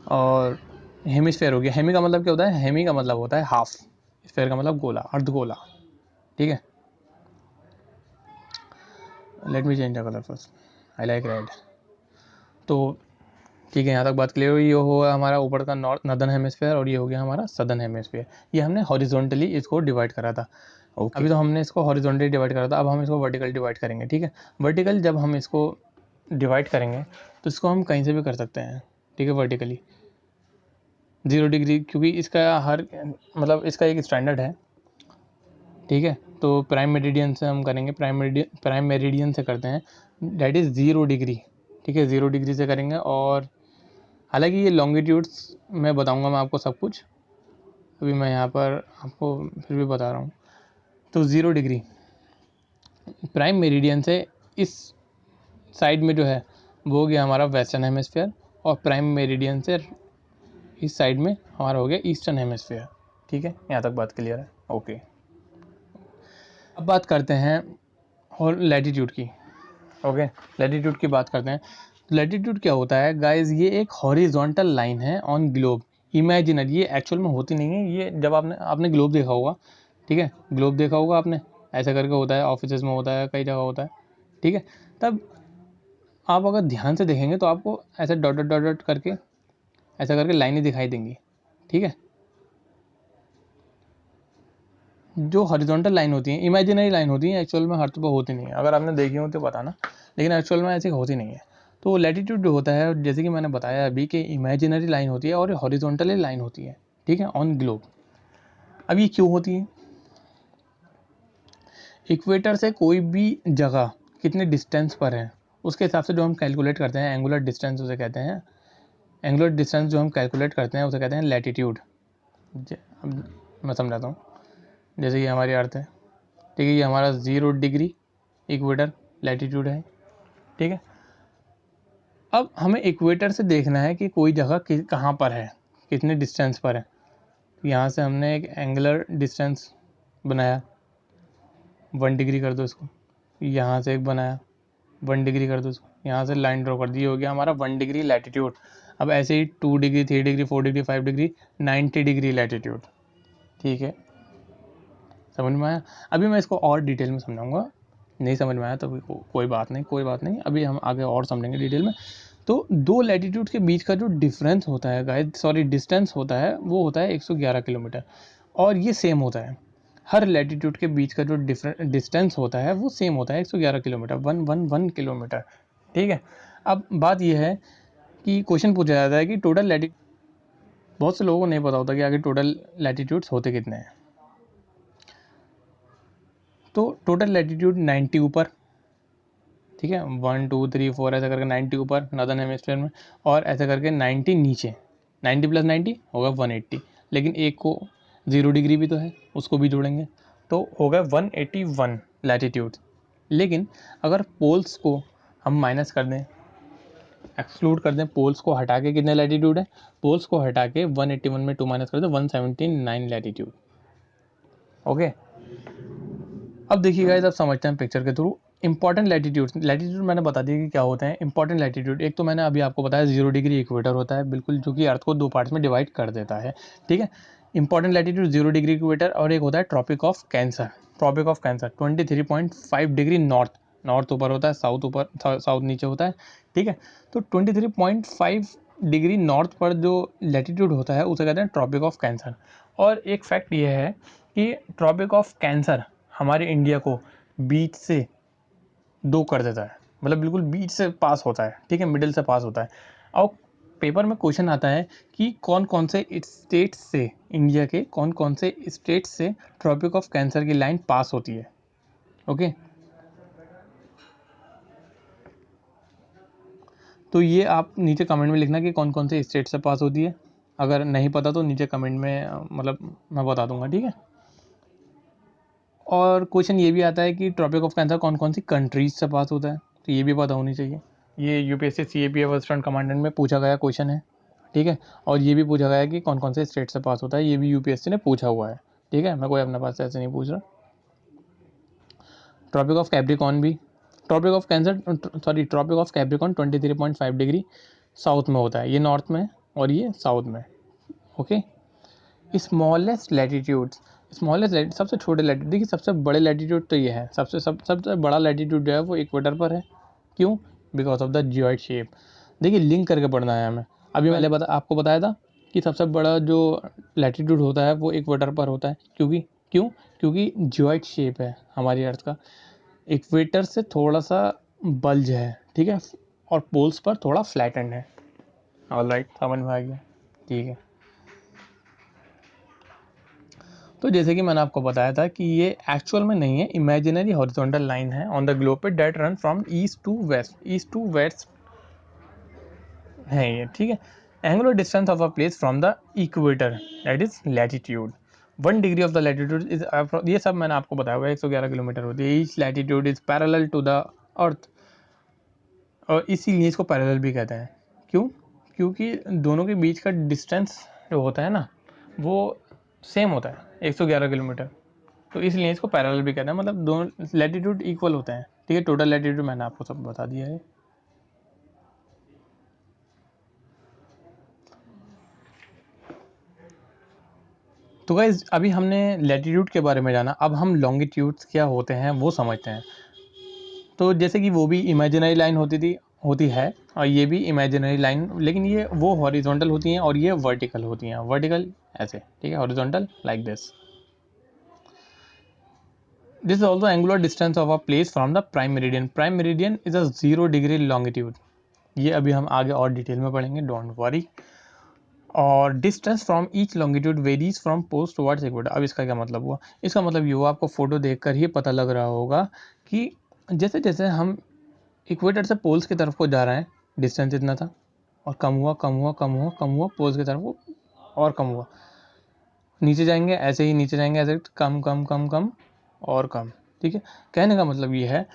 और हेमिस्फेयर हो गया। हेमी का मतलब क्या होता है, हेमी का मतलब होता है हाफ, स्फेयर का मतलब गोला, अर्धगोला, ठीक है। Late me change the colour first, I like red. तो ठीक है, यहाँ तक बात क्लियर हुई। ये होगा हमारा ऊपर का नॉर्दर्न हेमिस्फेयर, और ये हो गया हमारा सदर्न हेमिस्फेयर। ये हमने हॉरिजॉन्टली इसको डिवाइड करा था। ओके, अभी तो हमने इसको हॉरिजॉन्टली डिवाइड करा था, अब हम इसको वर्टिकल डिवाइड करेंगे, ठीक है। वर्टिकल जब हम इसको डिवाइड करेंगे तो इसको हम कहीं से भी कर सकते हैं, ठीक है, वर्टिकली 0 डिग्री, क्योंकि इसका हर मतलब इसका एक स्टैंडर्ड है ठीक है। तो प्राइम मेरिडियन से हम करेंगे, प्राइम मेरिडियन से करते हैं, दैट इज़ 0 डिग्री, ठीक है, 0 डिग्री से करेंगे। और हालांकि ये लॉन्गिट्यूड्स मैं बताऊंगा मैं आपको सब कुछ, अभी मैं यहाँ पर आपको फिर भी बता रहा हूँ। तो 0 डिग्री प्राइम मेरिडियन से इस साइड में जो है वो हो गया हमारा वेस्टर्न हेमिस्फीयर, और प्राइम मेरिडियन से इस साइड में हमारा हो गया ईस्टर्न हेमिस्फीयर। ठीक है, यहाँ तक बात क्लियर है। ओके, अब बात करते हैं और लैटिट्यूड की। ओके, लैटिट्यूड की बात करते हैं। लैटिट्यूड क्या होता है गाइस? ये एक हॉरिजॉन्टल लाइन है ऑन ग्लोब, इमेजिनरी, ये एक्चुअल में होती नहीं है। ये जब आपने ग्लोब देखा होगा, ठीक है, ग्लोब देखा होगा आपने, ऐसा करके होता है, ऑफिस में होता है, कई जगह होता है, ठीक है। तब आप अगर ध्यान से देखेंगे तो आपको ऐसे डॉट डॉट डॉट डॉट करके, ऐसा करके लाइनें दिखाई देंगी, ठीक है। जो हॉरिजॉन्टल लाइन होती हैं, इमेजिनरी लाइन होती हैं, एक्चुअल में हर जगह होती नहीं है। अगर आपने देखी हो तो बताना, लेकिन एक्चुअल में ऐसी होती नहीं है। तो लैटिट्यूड जो होता है, जैसे कि मैंने बताया अभी, कि इमेजिनरी लाइन होती है और हॉरिजॉन्टली लाइन होती है, ठीक है, ऑन ग्लोब। अब ये क्यों होती है? इक्वेटर से कोई भी जगह कितने डिस्टेंस पर है, उसके हिसाब से जो हम कैलकुलेट करते हैं, एंगुलर डिस्टेंस उसे कहते हैं। एंगुलर डिस्टेंस जो हम कैलकुलेट करते हैं उसे कहते हैं लैटिट्यूड। अब मैं समझाता हूँ। जैसे कि हमारी अर्थ है, ठीक है, ये हमारा 0 डिग्री इक्वेटर लैटिट्यूड है, ठीक है। अब हमें इक्वेटर से देखना है कि कोई जगह कहाँ पर है, कितने डिस्टेंस पर है। यहाँ से हमने एक एंगुलर डिस्टेंस बनाया, 1 डिग्री कर दो इसको। यहाँ से एक बनाया, 1 डिग्री कर दो इसको। यहाँ से लाइन ड्रॉ कर दी, हो गया हमारा 1 डिग्री लैटिट्यूड। अब ऐसे ही 2 degree, 3 degree, 4 degree, 5 degree, 90 degree latitude, ठीक है। समझ में आया? अभी मैं इसको और डिटेल में समझाऊंगा, नहीं समझ में आया तो कोई बात नहीं, कोई बात नहीं, अभी हम आगे और समझेंगे डिटेल में। तो दो लैटिट्यूड के बीच का जो डिफरेंस होता है गाइस, सॉरी डिस्टेंस होता है, वो होता है 111 किलोमीटर। और ये सेम होता है, हर लैटिट्यूड के बीच का जो डिस्टेंस होता है वो सेम होता है, 111 किलोमीटर, 111 किलोमीटर, ठीक है। अब बात यह है कि क्वेश्चन पूछा जाता है कि टोटल लैटिट्यूड, बहुत से लोगों को नहीं पता होता कि आगे टोटल लैटिट्यूड्स होते कितने हैं। तो टोटल लैटिट्यूड 90 ऊपर, ठीक है, 1 2 3 4 ऐसा करके 90 ऊपर नॉर्दर्न हेमिस्फीयर में, और ऐसा करके 90 नीचे। 90 + 90 होगा 180, लेकिन एक को 0 डिग्री भी तो है, उसको भी जोड़ेंगे तो होगा 181 लैटिट्यूड। लेकिन अगर पोल्स को हम माइनस कर दें, एक्सक्लूड कर दें, पोल्स को हटा के कितने लैटिट्यूड है, पोल्स को हटा के 181 में 2 माइनस कर दें, 179 लैटिट्यूड। ओके, अब देखिए गाइस, अब समझते हैं पिक्चर के थ्रू इंपॉर्टेंट लैटिट्यूड। लैटिट्यूड मैंने बता दिया कि क्या होते हैं इंपॉर्टेंट लैटिट्यूड। एक तो मैंने अभी आपको बताया 0 डिग्री इक्वेटर होता है, बिल्कुल, जो कि अर्थ को 2 पार्ट्स में डिवाइड कर देता है, ठीक है। इंपॉर्टेंट लैटिट्यूड 0 डिग्री इक्वेटर, और एक होता है tropic of cancer. Tropic of cancer 23.5 degree north, north ऊपर होता है, साउथ ऊपर, साउथ नीचे होता है, ठीक है। तो 23.5 डिग्री नॉर्थ पर जो लैटिट्यूड होता है उसे कहते हैं ट्रॉपिक ऑफ कैंसर। और एक फैक्ट ये है कि ट्रॉपिक ऑफ कैंसर हमारे इंडिया को बीच से 2 कर देता है, मतलब बिल्कुल बीच से पास होता है, ठीक है, मिडिल से पास होता है। और पेपर में क्वेश्चन आता है कि कौन कौन से स्टेट से, इंडिया के कौन कौन से स्टेट से ट्रॉपिक ऑफ कैंसर की लाइन पास होती है। ओके, तो ये आप नीचे कमेंट में लिखना कि कौन कौन से स्टेट से पास होती है। अगर नहीं पता तो नीचे कमेंट में मतलब मैं बता दूंगा, ठीक है। और क्वेश्चन ये भी आता है कि ट्रॉपिक ऑफ कैंसर कौन कौन सी कंट्रीज से पास होता है, तो ये भी पता होनी चाहिए। ये यूपीएससी सीएपीएफ असिस्टेंट कमांडेंट में पूछा गया क्वेश्चन है, ठीक है। और ये भी पूछा गया है कि कौन कौन से स्टेट से पास होता है, ये भी यूपीएससी ने पूछा हुआ है, ठीक है। मैं कोई अपने पास से ऐसे नहीं पूछ रहा। ट्रॉपिक ऑफ कैप्रिकॉन भी, tropic of cancer, sorry, tropic of capricorn 23.5 degree south में होता है, ये नॉर्थ में और ये साउथ में। ओके, स्मॉलेस्ट लैटिट्यूड्स, स्मॉलेस्ट सबसे छोटे लैटिट्यूड, देखिए सबसे बड़े लैटिट्यूड तो ये है, सबसे बड़ा लैटिट्यूड जो है वो इक्वेटर पर है। क्यों? Because of the geoid shape. देखिए लिंक करके पढ़ना है हमें। अभी मैंने आपको बताया था कि सबसे बड़ा जो लैटिट्यूड होता है वो इक्वेटर पर होता है, क्यों क्योंकि जियोइड शेप है हमारी अर्थ का, इक्वेटर से थोड़ा सा बल्ज है, ठीक है, और पोल्स पर थोड़ा फ्लैटेंड है। ऑलराइट, समझ में आ गया, ठीक है। तो जैसे कि मैंने आपको बताया था कि ये एक्चुअल में नहीं है, इमेजिनरी हॉरिजॉन्टल लाइन है ऑन द ग्लोब पे that run from east to west है ये, ठीक है। Angular distance of a place from the equator that is latitude, 1 degree of the latitude is, ये सब मैंने आपको बताया हुआ है, 111 किलोमीटर होती है। Each latitude is parallel to the earth, और इसीलिए इसको पैरेलल भी कहते हैं। क्यों? क्योंकि दोनों के बीच का डिस्टेंस जो होता है ना वो सेम होता है, 111 किलोमीटर, तो इसलिए इसको पैरेलल भी कहते हैं, मतलब दोनों लैटिट्यूड इक्वल होते हैं, ठीक है। टोटल लैटिट्यूड मैंने आपको सब बता दिया है। तो गाइज अभी हमने लैटिट्यूड के बारे में जाना, अब हम लॉन्गिट्यूड्स क्या होते हैं वो समझते हैं। तो जैसे कि वो भी इमेजिनरी लाइन होती है, और ये भी इमेजिनरी लाइन, लेकिन ये वो हॉरिजॉन्टल होती हैं और ये वर्टिकल होती हैं। वर्टिकल ऐसे, ठीक है, horizontal like this is also angular distance of a place from the prime meridian. Prime meridian is a 0 degree longitude, ये अभी हम आगे और डिटेल में पढ़ेंगे, डोंट वरी। और distance from each longitude varies from poles towards equator. अब इसका क्या मतलब हुआ? इसका मतलब ये हुआ, आपको फोटो देखकर ही पता लग रहा होगा कि जैसे जैसे हम इक्वेटर से पोल्स की तरफ को जा रहे हैं, डिस्टेंस इतना था और कम हुआ कम हुआ कम हुआ कम हुआ, पोल्स की तरफ को और कम हुआ, नीचे जाएंगे ऐसे ही, नीचे जाएंगे ऐसे, कम कम कम कम और कम, ठीक है। कहने का मतलब ये है,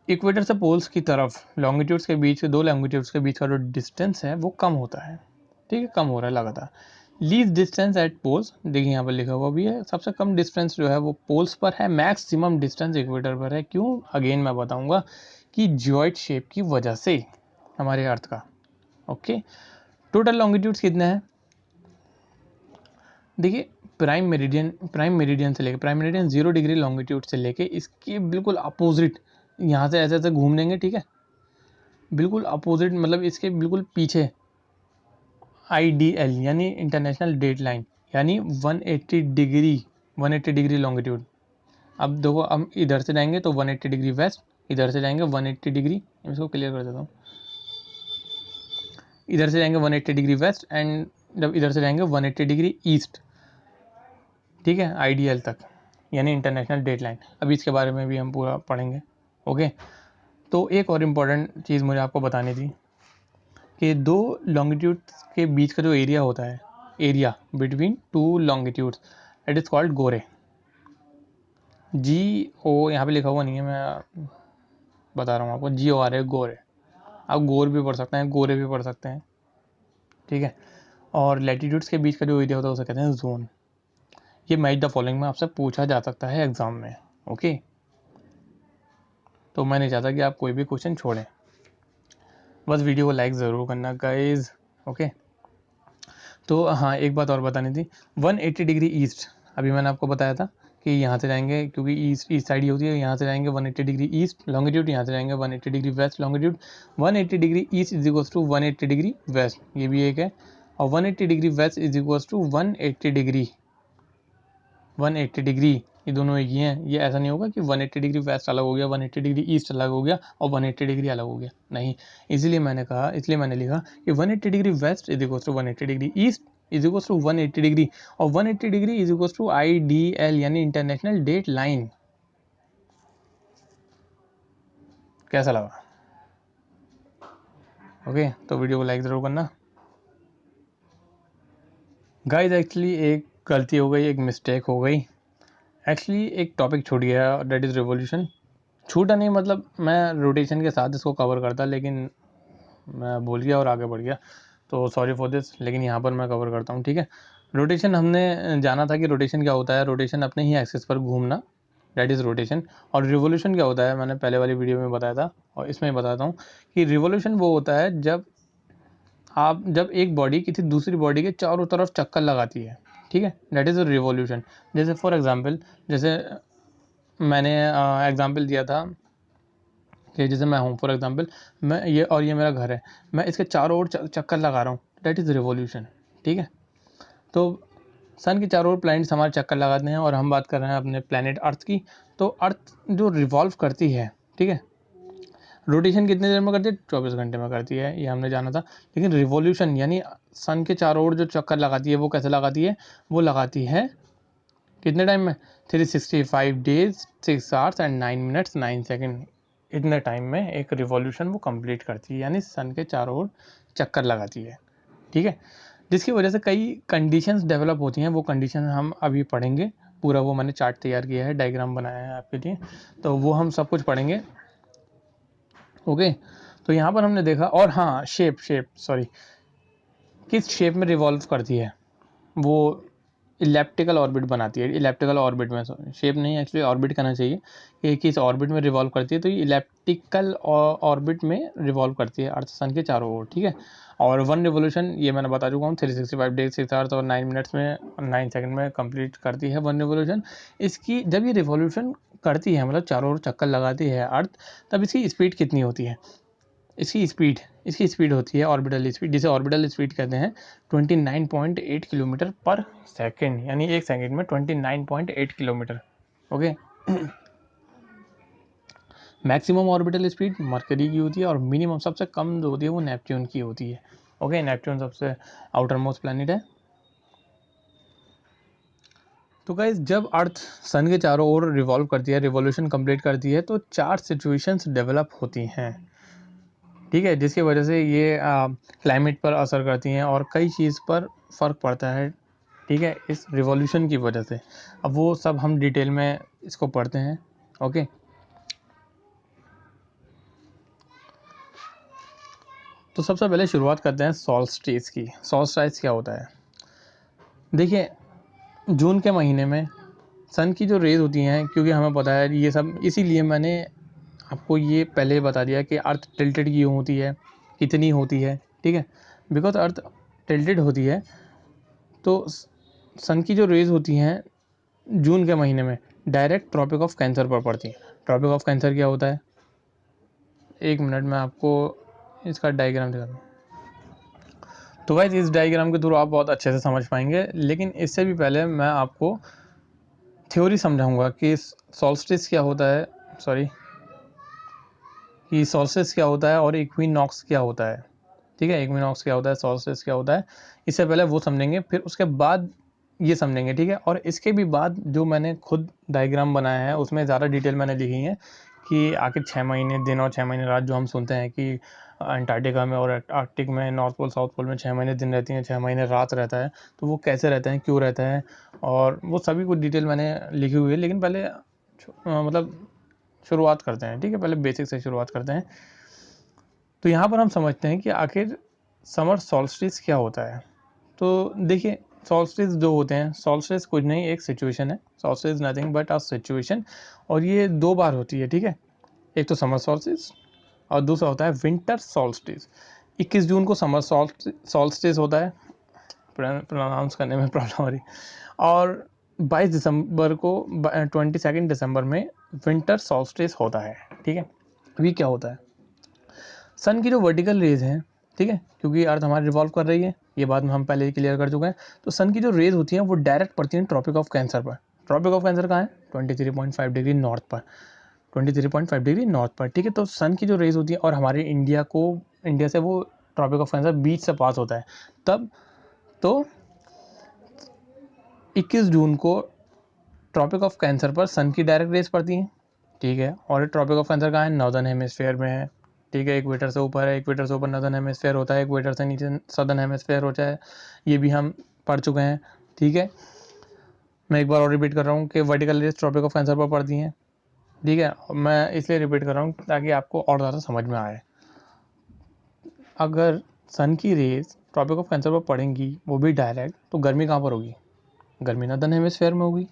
इक्वेटर से पोल्स की तरफ लॉन्गिट्यूड्स के बीच, दो लॉन्गिट्यूड्स के बीच का जो डिस्टेंस है वो कम होता है, ठीक है, कम हो रहा है लगातार। लीस्ट डिस्टेंस एट पोल्स, देखिए यहाँ पर लिखा हुआ भी है, सबसे कम डिस्टेंस जो है वो पोल्स पर है, मैक्सिमम डिस्टेंस इक्वेटर पर है। क्यों? अगेन मैं बताऊंगा कि जियोइड शेप की वजह से हमारे अर्थ का। ओके, टोटल लॉन्गिट्यूड्स कितने हैं? देखिए, प्राइम मेरिडियन से लेके, प्राइम मेरिडियन 0 डिग्री लॉन्गिट्यूड से लेके इसके बिल्कुल अपोजिट, यहाँ से ऐसे ऐसे घूम लेंगे, ठीक है, बिल्कुल अपोजिट, मतलब इसके बिल्कुल पीछे IDL यानी इंटरनेशनल डेट लाइन, यानी 180 डिग्री लॉन्गिट्यूड। अब देखो, हम इधर से जाएंगे तो 180 डिग्री वेस्ट, इधर से जाएंगे 180 डिग्री, इसको क्लियर कर देता हूँ, इधर से जाएंगे 180 डिग्री वेस्ट, एंड जब इधर से जाएंगे 180 डिग्री ईस्ट, ठीक है, IDL तक, यानी इंटरनेशनल डेट लाइन। अभी इसके बारे में भी हम पूरा पढ़ेंगे। ओके, तो एक और इम्पॉर्टेंट चीज़ मुझे आपको बतानी थी कि दो लॉन्गिट्यूड के बीच का जो एरिया होता है, area between two longitudes, it is called Gore. GO यहाँ पे लिखा हुआ नहीं है, मैं बता रहा हूँ आपको, GOR है, गोरे। आप गोर भी पढ़ सकते हैं, गोरे भी पढ़ सकते हैं, ठीक है। और लैटिट्यूड्स के बीच का जो एरिया होता है उसे कहते हैं जोन। ये मैच द फॉलोइंग में आपसे पूछा जा सकता है एग्जाम में। ओके, तो मैं नहीं चाहता कि आप कोई भी क्वेश्चन छोड़ें, बस वीडियो को लाइक ज़रूर करना गाइज। ओके, तो हाँ, एक बात और बतानी थी, 180 डिग्री ईस्ट, अभी मैंने आपको बताया था कि यहाँ से जाएंगे, क्योंकि ईस्ट साइड ही होती है, यहाँ से जाएंगे 180 डिग्री ईस्ट लॉन्गिट्यूड, यहाँ से जाएंगे 180 degree west longitude. 180 degree east is equals to 180 degree west, ये भी एक है, और 180 degree west is equals to 180 degree, ये दोनों एक ही हैं। ये ऐसा नहीं होगा कि 180 डिग्री वेस्ट अलग हो गया, 180 डिग्री ईस्ट अलग हो गया और 180 डिग्री अलग हो गया, नहीं। इसलिए मैंने लिखा कि 180 degree west is equals to 180 degree east is equals to 180 degree, और 180 degree is equals to IDL यानी इंटरनेशनल डेट लाइन। कैसा लगा? ओके, तो वीडियो को लाइक ज़रूर करना गाइस। एक्चुअली एक गलती हो गई, एक मिस्टेक हो गई, एक्चुअली एक टॉपिक छूट गया, दैट इज़ रिवॉल्यूशन। छूटा नहीं, मतलब मैं रोटेशन के साथ इसको कवर करता, लेकिन मैं भूल गया और आगे बढ़ गया, तो सॉरी फॉर दिस, लेकिन यहाँ पर मैं कवर करता हूँ, ठीक है। रोटेशन हमने जाना था कि रोटेशन क्या होता है, रोटेशन अपने ही एक्सिस पर घूमना, दैट इज़ रोटेशन। और रिवोल्यूशन क्या होता है, मैंने पहले वाली वीडियो में बताया था और इसमें बताता हूँ कि रिवोल्यूशन वो होता है जब एक बॉडी किसी दूसरी बॉडी के चारों तरफ चक्कर लगाती है, ठीक है, दैट इज़ अ रिवोल्यूशन। जैसे फॉर एग्जांपल, जैसे मैंने एग्जांपल दिया था कि जैसे मैं हूँ, फॉर एग्जांपल मैं ये मेरा घर है, मैं इसके चारों ओर चक्कर लगा रहा हूँ, दैट इज़ रिवोल्यूशन, ठीक है। तो सन के चारों ओर प्लैनेट्स हमारे चक्कर लगाते हैं, और हम बात कर रहे हैं अपने प्लैनेट अर्थ की। तो अर्थ जो रिवॉल्व करती है, ठीक है, रोटेशन कितने देर में करती है? 24 घंटे में करती है, ये हमने जाना था। लेकिन रिवॉल्यूशन यानी सन के चारों ओर जो चक्कर लगाती है वो कैसे लगाती है? वो लगाती है कितने टाइम में? 365 days 6 hours and 9 minutes 9 second, इतने टाइम में एक रिवॉल्यूशन वो कंप्लीट करती है, यानी सन के चारों ओर चक्कर लगाती है। ठीक है, जिसकी वजह से कई कंडीशंस डेवलप होती हैं, वो कंडीशन हम अभी पढ़ेंगे। पूरा वो मैंने चार्ट तैयार किया है, डायग्राम बनाया है आपके लिए, तो वो हम सब कुछ पढ़ेंगे। ओके, तो यहाँ पर हमने देखा, और हाँ शेप सॉरी, किस शेप में रिवॉल्व करती है, वो इलेप्टिकल ऑर्बिट बनाती है। इलेप्टिकल ऑर्बिट में, शेप नहीं एक्चुअली ऑर्बिट करना चाहिए, कि किस ऑर्बिट में रिवॉल्व करती है, तो ये इलेप्टिकल ऑर्बिट में रिवॉल्व करती है अर्थ सन के चारों ओर। ठीक है, और वन रिवोल्यूशन ये मैंने बता चुका हूँ, 365 डेज 6 आवर्स और 9 मिनट्स में 9 सेकंड में कंप्लीट करती है वन रिवोल्यूशन। इसकी जब ये रिवोल्यूशन करती है, मतलब चारों ओर चक्कर लगाती है अर्थ, तब इसकी स्पीड कितनी होती है? इसकी स्पीड होती है ऑर्बिटल स्पीड, जिसे ऑर्बिटल स्पीड कहते हैं 29.8 किलोमीटर पर सेकेंड, यानी एक सेकेंड में 29.8 kilometre. Okay, maximum orbital speed mercury की होती है, और मिनिमम सबसे कम जो होती है वो नेपच्यून की होती है। ओके, नेपच्यून सबसे आउटर मोस्ट प्लैनेट है। तो गाइस, जब अर्थ सन के चारों ओर रिवॉल्व करती है, रिवॉल्यूशन कंप्लीट करती है, तो 4 सिचुएशंस डेवलप होती हैं। ठीक है, जिसकी वजह से ये क्लाइमेट पर असर करती हैं और कई चीज़ पर फ़र्क पड़ता है। ठीक है, इस रिवॉल्यूशन की वजह से। अब वो सब हम डिटेल में इसको पढ़ते हैं। ओके, तो सबसे पहले शुरुआत करते हैं सॉल्स्टिस की। सॉल्स्टिस क्या होता है? देखिए, जून के महीने में सन की जो रेज होती हैं, क्योंकि हमें पता है ये सब, इसीलिए मैंने आपको ये पहले बता दिया कि अर्थ टिल्टेड क्यों होती है, कितनी होती है। ठीक है, बिकॉज अर्थ टिल्टेड होती है, तो सन की जो रेज होती हैं जून के महीने में डायरेक्ट ट्रॉपिक ऑफ कैंसर पर पड़ती हैं। ट्रॉपिक ऑफ कैंसर क्या होता है? एक मिनट में आपको इसका डायग्राम दिखाता हूँ। तो गाइस, इस डायग्राम के थ्रू आप बहुत अच्छे से समझ पाएंगे, लेकिन इससे भी पहले मैं आपको थ्योरी समझाऊंगा कि सॉल्स्टिस क्या होता है, सॉरी, कि सॉल्स्टिस क्या होता है और इक्विनॉक्स क्या होता है। ठीक है, इक्विनॉक्स क्या होता है, सॉल्स्टिस क्या होता है, इससे पहले वो समझेंगे, फिर उसके बाद ये समझेंगे। ठीक है, और इसके भी बाद जो मैंने खुद डायग्राम बनाया है उसमें ज़्यादा डिटेल मैंने लिखी है कि आखिर 6 महीने दिन और 6 महीने रात, जो हम सुनते हैं कि अंटार्कटिका में और आर्कटिक में, नॉर्थ पोल साउथ पोल में 6 महीने दिन रहती हैं, 6 महीने रात रहता है, तो वो कैसे रहता है, क्यों रहता है, और वो सभी कुछ डिटेल मैंने लिखी हुई है। लेकिन पहले मतलब शुरुआत करते हैं। ठीक है, पहले बेसिक से शुरुआत करते हैं। तो यहाँ पर हम समझते हैं कि आखिर समर सॉल्स्टिस क्या होता है। तो देखिए, सॉल्स्टिस जो होते हैं, सॉल्स्टिस कुछ नहीं, एक सिचुएशन है। Solstice nothing but a situation, और ये 2 बार होती है। ठीक है, एक तो समर सॉल्स्टिस और दूसरा होता है विंटर सॉल्स्टिस। 21 जून को समर सॉल्स्टिस होता है, प्रोनाउंस करने में प्रॉब्लम हो रही, और 22 दिसंबर को, 22 दिसंबर में विंटर सॉल्स्टिस होता है। ठीक है, अभी क्या होता है, सन की जो वर्टिकल रेज हैं, ठीक है, क्योंकि अर्थ हमारी रिवॉल्व कर रही है, ये बात हम पहले ही क्लियर कर चुके हैं, तो सन की जो रेज होती हैं वो डायरेक्ट पड़ती हैं ट्रॉपिक ऑफ कैंसर पर। ट्रॉपिक ऑफ कैंसर कहाँ है? 23.5 डिग्री नॉर्थ पर, 23.5 डिग्री नॉर्थ पर। ठीक है, तो सन की जो रेज होती है, और हमारे इंडिया से वो ट्रॉपिक ऑफ कैंसर बीच से पास होता है, तब तो 21 जून को ट्रॉपिक ऑफ कैंसर पर सन की डायरेक्ट रेज पड़ती हैं। ठीक है, और ट्रॉपिक ऑफ कैंसर कहाँ है? नॉर्दर्न हेमिस्फीयर में है। ठीक है, इक्वेटर से ऊपर है, इक्वेटर से ऊपर नॉर्दर्न हेमिस्फीयर होता है, इक्वेटर से नीचे सदर्न हेमिस्फीयर होता है, ये भी हम पढ़ चुके हैं। ठीक है, मैं एक बार और रिपीट कर रहा हूँ कि vertical rays tropic of cancer पर पड़ती हैं। ठीक है, मैं इसलिए रिपीट कर रहा हूँ ताकि आपको और ज़्यादा समझ में आए। अगर सन की रेज ट्रॉपिक ऑफ कैंसर पर पड़ेंगी, वो भी डायरेक्ट, तो गर्मी कहाँ पर होगी? गर्मी नॉर्दर्न हेमिस्फीयर में होगी।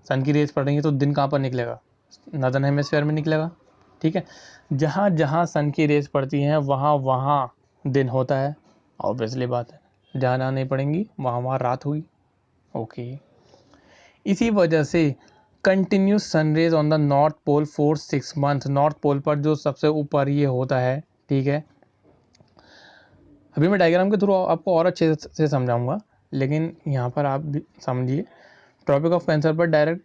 सन की रेज पड़ेंगी तो दिन कहाँ पर निकलेगा? नॉर्दर्न हेमिस्फीयर में निकलेगा। ठीक है, जहाँ जहाँ सन की रेज पड़ती हैं वहाँ वहाँ दिन होता है, ऑब्वियसली बात है। जहाँ जहाँ नहीं पड़ेंगी वहाँ वहाँ रात हुई। ओके, इसी वजह से continuous sun rays on the north pole for 6 month, north pole पर जो सबसे ऊपर ये होता है। ठीक है, अभी मैं डायग्राम के थ्रू आपको और अच्छे से समझाऊंगा, लेकिन यहाँ पर आप भी समझिए। ट्रॉपिक ऑफ कैंसर पर डायरेक्ट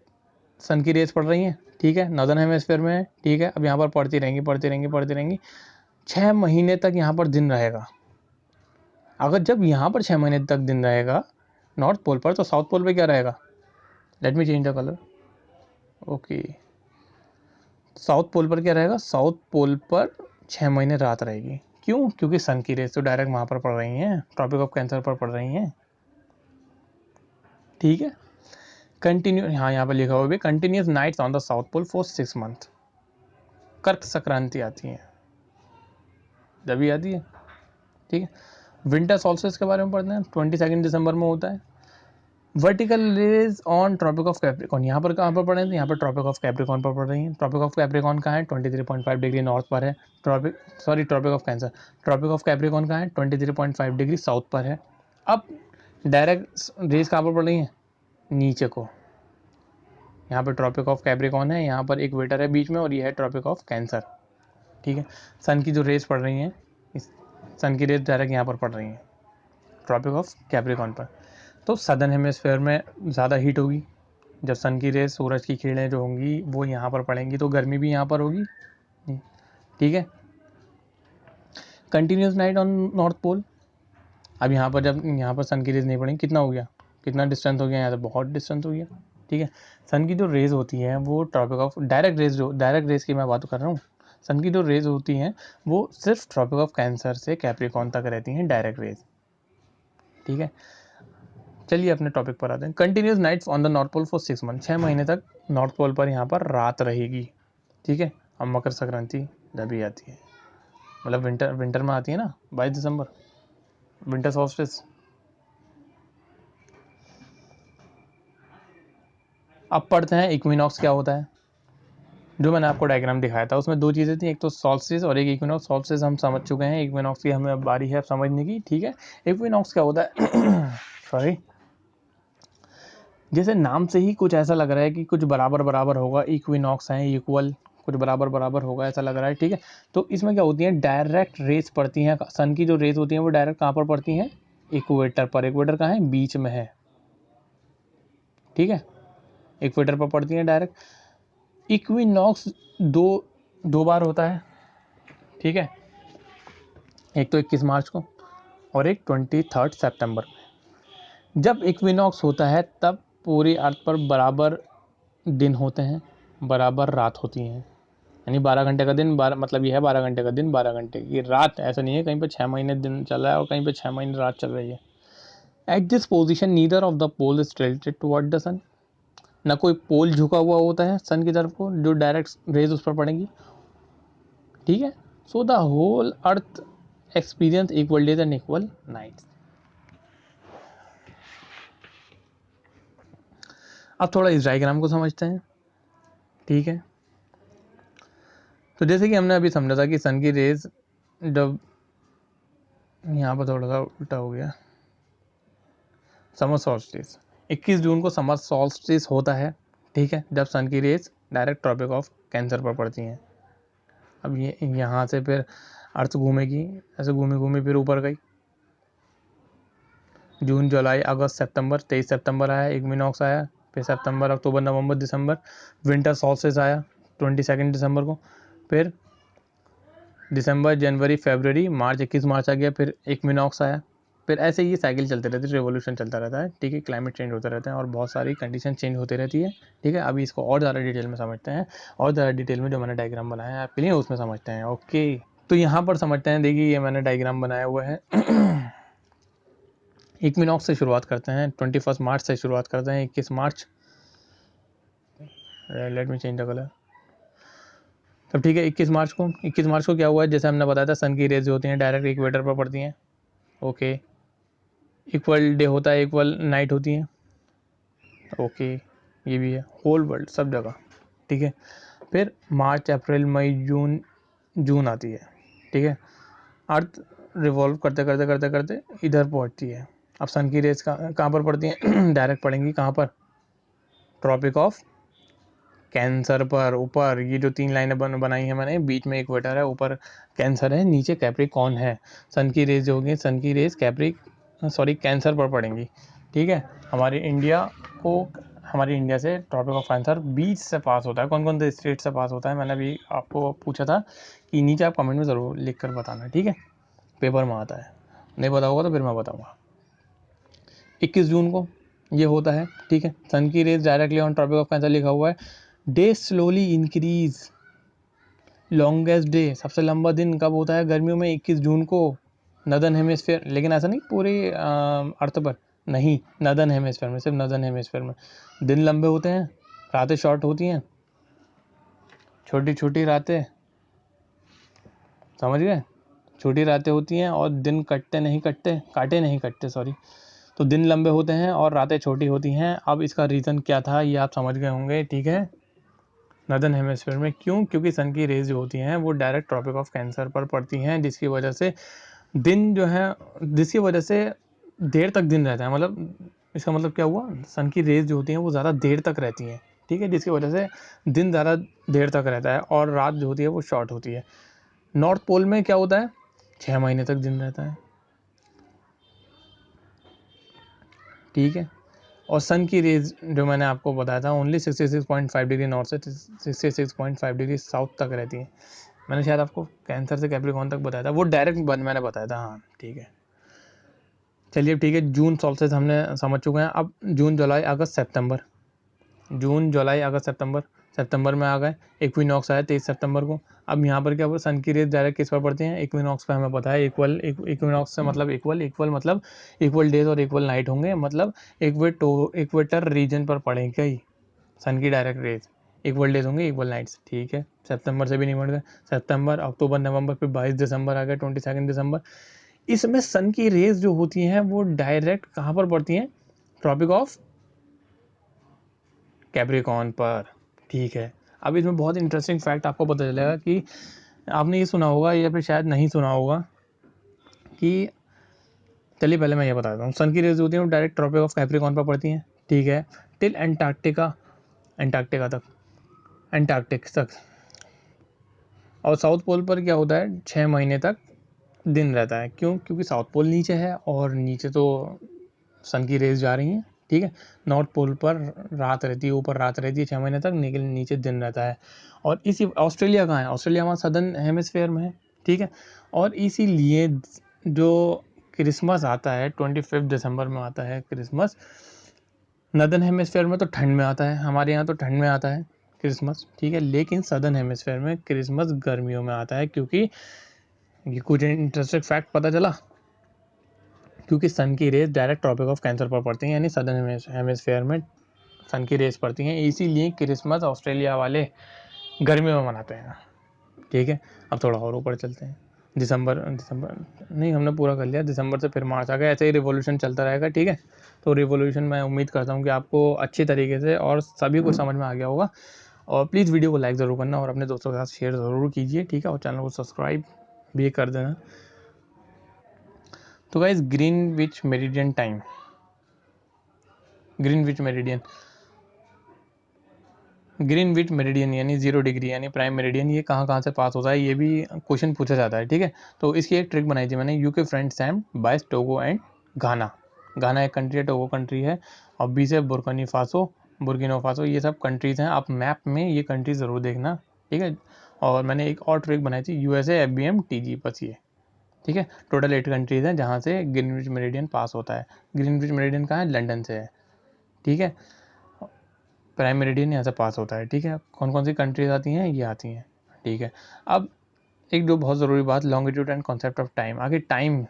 सन की रेज पड़ रही हैं। ठीक है, नॉर्दर्न हेमिस्फीयर में है। ठीक है, अब यहाँ पर पड़ती रहेंगी 6 महीने तक यहाँ पर दिन रहेगा। अगर जब यहाँ पर 6 महीने तक दिन रहेगा नॉर्थ पोल पर, तो साउथ पोल पे क्या रहेगा? Let me change the colour. Okay, south pole पर क्या रहेगा, साउथ पोल पर 6 महीने रात रहेगी। क्यों? क्योंकि सन की रेस तो डायरेक्ट वहाँ पर पड़ रही हैं, ट्रॉपिक ऑफ कैंसर पर पड़ रही हैं। ठीक है, कंटिन्यू, हाँ यहाँ पर लिखा हुआ भी, continuous nights on the south pole for 6 month. कर्क संक्रांति आती है, जब भी आती है। ठीक है, विंटर सॉल्स्टिस के बारे में पढ़ते हैं, 22 दिसंबर में होता है। Vertical rays on tropic of capricorn, यहाँ पर कहाँ पर पड़ रहे हैं, यहाँ पर ट्रॉपिक ऑफ कैप्रिकॉन पर पड़ रही हैं। ट्रॉपिक ऑफ कैप्रिकॉन कहाँ है, 23.5 डिग्री नॉर्थ पर है। Tropic of cancer, tropic of capricorn कहाँ है, 23.5 डिग्री साउथ पर है। अब डायरेक्ट रेज कहाँ पर पड़ रही हैं, नीचे को। यहाँ पर ट्रॉपिक ऑफ कैप्रिकॉन है, यहाँ पर इक्वेटर है बीच में, और ये है ट्रॉपिक ऑफ कैंसर। ठीक है, सन की जो रेज पड़ रही हैं, इस सन की रेज डायरेक्ट यहाँ पर पड़ रही हैं ट्रॉपिक ऑफ कैप्रिकॉन पर। तो सदर्न हेमिस्फेयर में ज़्यादा हीट होगी, जब सन की रेज, सूरज की किरणें जो होंगी वो यहाँ पर पड़ेंगी, तो गर्मी भी यहाँ पर होगी। ठीक है, continuous night on north pole. अब यहाँ पर जब यहाँ पर सन की रेज नहीं पड़ेंगी, कितना हो गया, कितना डिस्टेंस हो गया यहाँ से, बहुत डिस्टेंस हो गया। ठीक है, सन की जो रेज होती हैं वो ट्रॉपिक ऑफ डायरेक्ट रेज, जो डायरेक्ट रेज की मैं बात कर रहा हूँ, सन की जो रेज होती हैं वो सिर्फ ट्रॉपिक ऑफ कैंसर से कैप्रिकॉन तक रहती हैं, डायरेक्ट रेज। ठीक है, चलिए अपने टॉपिक पर आते हैं। Continuous nights on the north pole for 6 month, 6 महीने तक नॉर्थ पोल पर यहाँ पर रात रहेगी। ठीक है, अब मकर संक्रांति जब भी आती है, मतलब विंटर में आती है ना, 22 दिसंबर, विंटर सॉल्स्टिस। अब पढ़ते हैं इक्विनॉक्स क्या होता है। जो मैंने आपको डायग्राम दिखाया था उसमें दो चीज़ें थी, एक तो सॉल्स्टिस और एक इक्विनॉक्स। सॉल्स्टिस हम समझ चुके हैं, इक्विनॉक्स की हमें अब बारी है अब समझने की। ठीक है, इक्विनॉक्स क्या होता है सॉरी, जैसे नाम से ही कुछ ऐसा लग रहा है कि कुछ बराबर बराबर होगा, इक्विनॉक्स है इक्वल, कुछ बराबर बराबर होगा ऐसा लग रहा है। ठीक है, तो इसमें क्या होती है, डायरेक्ट रेस पड़ती हैं, सन की जो रेस होती हैं वो डायरेक्ट कहाँ पर पड़ती हैं, इक्वेटर पर। इक्वेटर कहाँ है, बीच में है। ठीक है, इक्वेटर पर पड़ती हैं डायरेक्ट। इक्विनॉक्स दो बार होता है। ठीक है, एक तो 21 मार्च को और एक 23 सितंबर में। जब इक्विनॉक्स होता है तब पूरी अर्थ पर बराबर दिन होते हैं, बराबर रात होती हैं। यानी 12 घंटे का दिन, 12 मतलब ये है 12 घंटे का दिन, 12 घंटे की रात। ऐसा नहीं है कहीं पे 6 महीने दिन चल रहा है और कहीं पे 6 महीने रात चल रही है। At this position neither of the pole is tilted toward the sun, ना कोई पोल झुका हुआ होता है सन की तरफ को जो डायरेक्ट रेज उस पर पड़ेंगी। ठीक है, so the whole earth experience equal days and equal nights. अब थोड़ा इस डायग्राम को समझते हैं। ठीक है, तो जैसे कि हमने अभी समझा था कि सन की रेज जब, यहाँ पर थोड़ा सा उल्टा हो गया, समर सॉल्स्टिस 21 जून को समर सॉल्स्टिस होता है। ठीक है, जब सन की rays direct tropic of cancer पर पड़ती हैं। अब ये यहाँ से फिर अर्थ घूमेगी, ऐसे घूमी घूमी फिर ऊपर गई। जून, जुलाई, अगस्त, सितंबर, 23 सितंबर आया, इक्विनॉक्स आया। फिर सितंबर, अक्टूबर, नवंबर, दिसंबर विंटर सॉल्स्टिस आया 22 दिसंबर को। फिर दिसंबर, जनवरी, फरवरी, मार्च, 21 मार्च आ गया, फिर इक्विनॉक्स आया। फिर ऐसे ये साइकिल चलते रहती है, रिवोल्यूशन चलता रहता है। ठीक है, क्लाइमेट चेंज होते रहते हैं और बहुत सारी कंडीशन चेंज होती रहती है। ठीक है, अभी इसको और ज़्यादा डिटेल में समझते हैं, और ज़्यादा डिटेल में जो मैंने डायग्राम बनाया है आपके लिए उसमें समझते हैं। ओके, तो यहाँ पर समझते हैं। देखिए ये मैंने डायग्राम बनाया हुआ है। इक्विनॉक्स से शुरुआत करते हैं, 21 मार्च से शुरुआत करते हैं, 21 मार्च। Let me change the colour. तब ठीक है, 21 मार्च को क्या हुआ है, जैसे हमने बताया था सन की रेज जो होती हैं डायरेक्ट इक्वेटर पर पड़ती हैं। ओके, इक्वल डे होता है, इक्वल नाइट होती हैं। ओके, ये भी है, होल वर्ल्ड सब जगह। ठीक है, फिर मार्च, अप्रैल, मई, जून आती है। ठीक है, अर्थ रिवॉल्व करते करते करते करते इधर पहुंचती है। अब सन की रेज कहाँ पर पड़ती हैं, डायरेक्ट पड़ेंगी कहाँ पर, ट्रॉपिक ऑफ कैंसर पर। ऊपर ये जो 3 लाइनें बनाई हैं मैंने, बीच में इक्वेटर है, ऊपर कैंसर है, नीचे कैप्रिकॉर्न है। सन की रेज जो होगी, सन की रेज कैंसर पर पड़ेंगी। ठीक है, हमारे इंडिया से ट्रॉपिक ऑफ कैंसर बीच से पास होता है। कौन कौन से स्टेट से पास होता है मैंने अभी आपको पूछा था, कि नीचे आप कमेंट में ज़रूर लिख कर बताना। ठीक है, पेपर में आता है, नहीं पता होगा तो फिर मैं बताऊँगा। 21 जून को ये होता है, ठीक है। सन की rays directly on tropic of cancer लिखा हुआ है। Day slowly increase, longest day, सबसे लंबा दिन कब होता है गर्मियों में? 21 जून को, नदर्न हेमिस्फीयर। लेकिन ऐसा नहीं पूरे अर्थ पर, नहीं, नदर्न हेमिस्फीयर में, सिर्फ नदर्न हेमिस्फीयर में दिन लंबे होते हैं, रातें शॉर्ट होती हैं, छोटी छोटी रातें, समझ गए? छोटी रातें होती हैं और दिन काटे नहीं कटते, सॉरी। तो दिन लंबे होते हैं और रातें छोटी होती हैं। अब इसका रीज़न क्या था ये आप समझ गए होंगे, ठीक है। नदर्न हेमिस्फीयर में क्यों? क्योंकि सन की रेज जो होती हैं वो डायरेक्ट ट्रॉपिक ऑफ कैंसर पर पड़ती हैं, जिसकी वजह से दिन जो है, जिसकी वजह से देर तक दिन रहता है। मतलब इसका मतलब क्या हुआ, सन की रेज जो होती हैं वो ज़्यादा देर तक रहती हैं, ठीक है, जिसकी वजह से दिन ज़्यादा देर तक रहता है और रात जो होती है वो शॉर्ट होती है। नॉर्थ पोल में क्या होता है, 6 महीने तक दिन रहता है, ठीक है। और सन की रेज जो मैंने आपको बताया था ओनली 66.5 डिग्री नॉर्थ से 66.5 डिग्री साउथ तक रहती है। मैंने शायद आपको कैंसर से कैप्रिकॉर्न तक बताया था, वो डायरेक्ट मैंने बताया था, हाँ ठीक है। चलिए ठीक है, जून सॉल्स्टिस हमने समझ चुके हैं। अब जून जुलाई अगस्त सितंबर, जून जुलाई अगस्त सितंबर में आ गए। इक्विनॉक्स आया 23 सितंबर को। अब यहाँ पर क्या हुआ, सन की रेज डायरेक्ट किस पर पड़ती हैं? इक्विनॉक्स पे। हमें पता है इक्विनॉक्स से मतलब इक्वल मतलब इक्वल डेज और इक्वल नाइट होंगे, मतलब इक्वेटर रीजन पर पड़ेंगे ही सन की डायरेक्ट रेज, इक्वल डेज होंगे इक्वल नाइट्स, ठीक है। सितंबर से भी निमट गए, सितंबर अक्टूबर नवंबर, फिर 22 दिसंबर आ गया, 22 दिसंबर। इसमें सन की रेज जो होती हैं वो डायरेक्ट कहाँ पर पड़ती हैं? ट्रॉपिक ऑफ कैप्रिकॉर्न पर, ठीक है। अब इसमें बहुत इंटरेस्टिंग फैक्ट आपको पता चलेगा कि आपने ये सुना होगा या फिर शायद नहीं सुना होगा कि, चलिए पहले मैं ये बताता हूँ। सन की रेज होती हैं वो डायरेक्ट ट्रॉपिक ऑफ कैप्रिकॉर्न पर पड़ती हैं, ठीक है, टिल एंटार्क्टिका तक, एंटार्क्टिक तक। और साउथ पोल पर क्या होता है, 6 महीने तक दिन रहता है। क्यों? क्योंकि साउथ पोल नीचे है और नीचे तो सन की रेज जा रही हैं, ठीक है। नॉर्थ पोल पर रात रहती है, ऊपर रात रहती है 6 महीने तक, नीचे दिन रहता है। और इसी, ऑस्ट्रेलिया कहाँ है? ऑस्ट्रेलिया हमारा सदर्न हेमिस्फेयर में है, ठीक है। और इसीलिए जो क्रिसमस आता है 25 दिसंबर में आता है क्रिसमस, नदर्न हेमिस्फेयर में तो ठंड में आता है, हमारे यहाँ तो ठंड में आता है क्रिसमस, ठीक है। लेकिन सदर्न हेमिस्फेयर में क्रिसमस गर्मियों में आता है। क्योंकि ये कुछ इंटरेस्टिंग फैक्ट पता चला, क्योंकि सन की rays direct tropic of cancer पर पड़ती हैं, यानी सदर्न हेमिस्फेयर में सन की रेज पड़ती हैं, इसीलिए क्रिसमस ऑस्ट्रेलिया वाले गर्मियों में मनाते हैं, ठीक है। अब थोड़ा और ऊपर चलते हैं, दिसंबर नहीं, हमने पूरा कर लिया, दिसंबर से फिर मार्च आ गया। ऐसे ही रिवॉल्यूशन चलता रहेगा, ठीक है। तो रिवॉल्यूशन मैं उम्मीद करता हूँ कि आपको अच्छी तरीके से और सभी को समझ में आ गया होगा। और प्लीज़ वीडियो को लाइक ज़रूर करना और अपने दोस्तों के साथ शेयर ज़रूर कीजिए, ठीक है। और चैनल को सब्सक्राइब भी कर देना। तो guys, Greenwich meridian time, Greenwich meridian यानी 0 डिग्री यानी प्राइम मेरिडियन, ये कहाँ से पास होता है, ये भी क्वेश्चन पूछा जाता है, ठीक है। तो इसकी एक ट्रिक बनाई थी मैंने, यूके फ्रेंड सैम बाइस टोगो एंड घाना। घाना एक कंट्री है, टोगो कंट्री है, और बी से बुर्किनो फासो, ये सब कंट्रीज़ हैं। आप मैप में ये कंट्री ज़रूर देखना, ठीक है। और मैंने एक और ट्रिक बनाई थी, USA FBM TG, बस ये, ठीक है। टोटल 8 कंट्रीज़ हैं जहाँ से ग्रीनविच मेरिडियन पास होता है। ग्रीनविच मेरिडियन कहाँ है? लंदन से है, ठीक है। प्राइम मेरिडियन यहाँ से पास होता है, ठीक है। कौन कौन सी कंट्रीज आती हैं? ये आती हैं, ठीक है। अब एक जो बहुत ज़रूरी बात, longitude and concept of time. आगे टाइम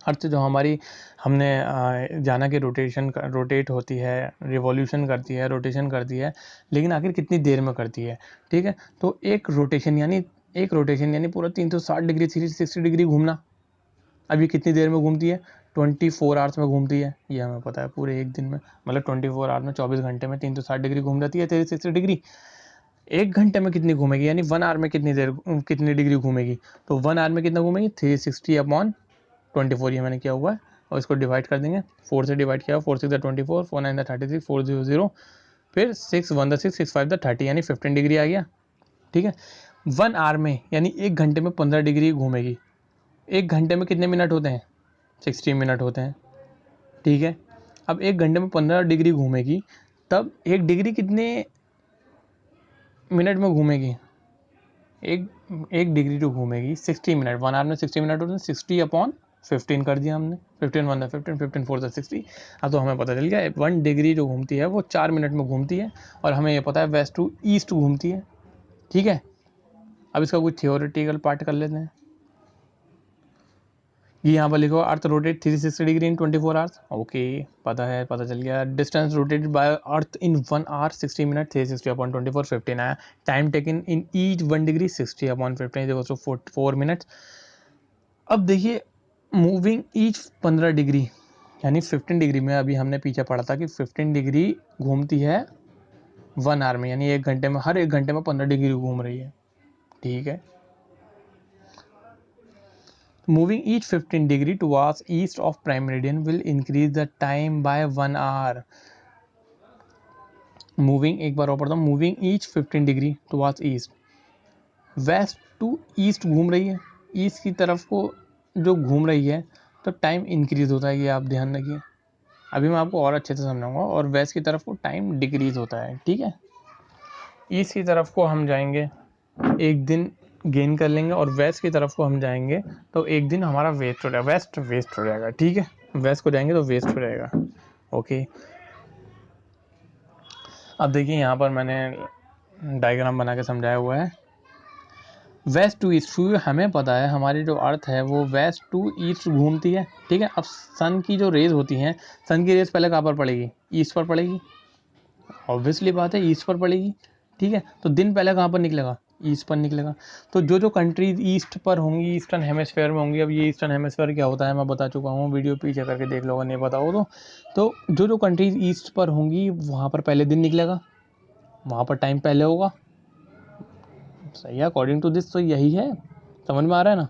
अर्थ जो हमारी, हमने जाना कि रोटेट होती है, रिवॉल्यूशन करती है, रोटेशन करती है, लेकिन आखिर कितनी देर में करती है, ठीक है। तो एक रोटेशन यानी पूरा 360 डिग्री 360 डिग्री घूमना, अब ये कितनी देर में घूमती है? 24 आवर्स में घूमती है, ये हमें पता है, पूरे एक दिन में, मतलब 24 आवर्स में, 24 घंटे में 360 डिग्री घूम जाती है, 360 डिग्री। एक घंटे में कितनी घूमेगी, यानी 1 आवर में कितनी डिग्री घूमेगी? तो 1 आवर में कितना घूमेगी? 360/24, ये मैंने किया हुआ है। और इसको डिवाइड कर देंगे, 4 से डिवाइड किया, 4 6 24, 4 9 36, 400, फिर 6 1 6 6 5 30, यानी 15 डिग्री आ गया, ठीक है। 1 आवर में यानी एक घंटे में 15 डिग्री घूमेगी। एक घंटे में कितने मिनट होते हैं? 60 मिनट होते हैं, ठीक है। अब एक घंटे में 15 डिग्री घूमेगी, तब एक डिग्री कितने मिनट में घूमेगी? एक डिग्री जो घूमेगी 60 मिनट, 1 आवर में 60 मिनट होते हैं, 60/60 15 कर दिया हमने, 15 1 15, 15 4 60। अब तो हमें पता चल गया 1 डिग्री जो घूमती है वो 4 मिनट में घूमती है, और हमें ये पता है वेस्ट टू ईस्ट घूमती है। ठीक है, अब इसका कुछ थियोरेटिकल पार्ट कर लेते हैं। ये यहाँ पर लिखो earth rotate 360 degree in 24 hours. Okay, पता है, पता चल गया। Distance rotated by earth in 1 hour 60 minute, 360 upon 24 15 आया। Time taken in each 1 degree 60 upon 15 equals to 4 minutes. अब देखिए मूविंग ईच 15 डिग्री यानी 15 डिग्री में अभी हमने पीछे पढ़ा था कि 15 डिग्री घूमती है 1 आवर में, यानी 1 घंटे में, हर 1 घंटे में 15 डिग्री घूम रही है। ठीक है, moving each 15 degree towards east of prime meridian will increase the time by 1 hour. Moving, एक बार और पढ़ता हूँ, moving each 15 degree towards east, west to east घूम रही है, ईस्ट की तरफ को जो घूम रही है तो टाइम इंक्रीज होता है, ये आप ध्यान रखिए। अभी मैं आपको और अच्छे से समझाऊंगा। और वेस्ट की तरफ को टाइम डिक्रीज होता है। ठीक है, ईस्ट की तरफ को हम जाएंगे एक दिन गेन कर लेंगे, और वेस्ट की तरफ को हम जाएंगे तो एक दिन हमारा वेस्ट हो जाएगा, वेस्ट हो जाएगा। ठीक है, वेस्ट को जाएंगे तो वेस्ट हो जाएगा। ओके, अब देखिए यहाँ पर मैंने डायग्राम बना के समझाया हुआ है। वेस्ट टू ईस्ट, हमें पता है हमारी जो अर्थ है वो वेस्ट टू ईस्ट घूमती है। ठीक है, अब सन की जो रेज होती हैं, सन की रेज पहले कहाँ पर पड़ेगी? ईस्ट पर पड़ेगी, ऑब्वियसली बात है, ईस्ट पर पड़ेगी। ठीक है, तो दिन पहले कहाँ पर निकलेगा? ईस्ट पर निकलेगा। तो जो कंट्रीज ईस्ट पर होंगी, ईस्टर्न हेमिस्फेयर में होंगी, अब ये ईस्टर्न हेमिस्फेयर क्या होता है मैं बता चुका हूँ, वीडियो पीछे करके देख लो अगर नहीं पता हो तो जो कंट्रीज ईस्ट पर होंगी वहाँ पर पहले दिन निकलेगा, वहाँ पर टाइम पहले होगा। सही है, अकॉर्डिंग टू दिस तो यही है, समझ में आ रहा है ना।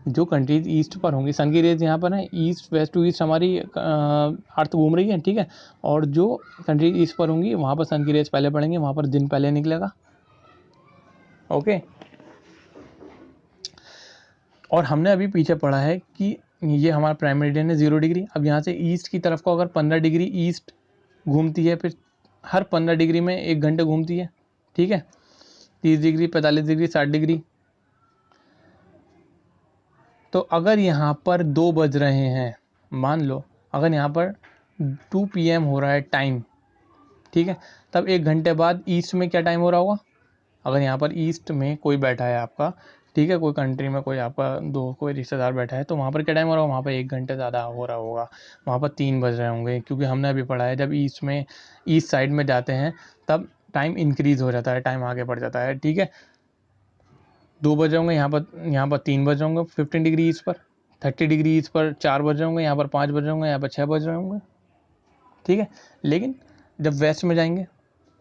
जो कंट्रीज ईस्ट पर होंगी, सन की रेज यहाँ पर है, ईस्ट वेस्ट टू ईस्ट हमारी अर्थ घूम रही है। ठीक है, और जो कंट्रीज ईस्ट पर होंगी वहाँ पर सन की रेज पहले पड़ेंगे, वहाँ पर दिन पहले निकलेगा। ओके, और हमने अभी पीछे पढ़ा है कि ये हमारा प्राइम मेरिडियन है 0 डिग्री। अब यहाँ से ईस्ट की तरफ को अगर 15 डिग्री ईस्ट घूमती है, फिर हर 15 डिग्री में 1 घंटे घूमती है। ठीक है, 30 डिग्री, 45 डिग्री, 60 डिग्री। तो अगर यहाँ पर 2 बज रहे हैं, मान लो अगर यहाँ पर 2 PM हो रहा है टाइम, ठीक है, तब 1 घंटे बाद ईस्ट में क्या टाइम हो रहा होगा? अगर यहाँ पर ईस्ट में कोई बैठा है आपका, ठीक है, कोई कंट्री में कोई आपका कोई रिश्तेदार बैठा है, तो वहाँ पर क्या टाइम हो रहा होगा? वहाँ पर 1 घंटे ज़्यादा हो रहा होगा, वहाँ पर 3 बज रहे होंगे, क्योंकि हमने अभी पढ़ा है जब ईस्ट साइड में जाते हैं तब टाइम इंक्रीज़ हो जाता है, टाइम आगे बढ़ जाता है। ठीक है, 2 बज होंगे, यहाँ पर 3 बज होंगे 15 डिग्री ईस्ट पर, 30 डिग्री ईस्ट पर 4 बज होंगे, यहाँ पर 5 बज होंगे, यहाँ पर 6 बज रहे होंगे। ठीक है, लेकिन जब वेस्ट में जाएंगे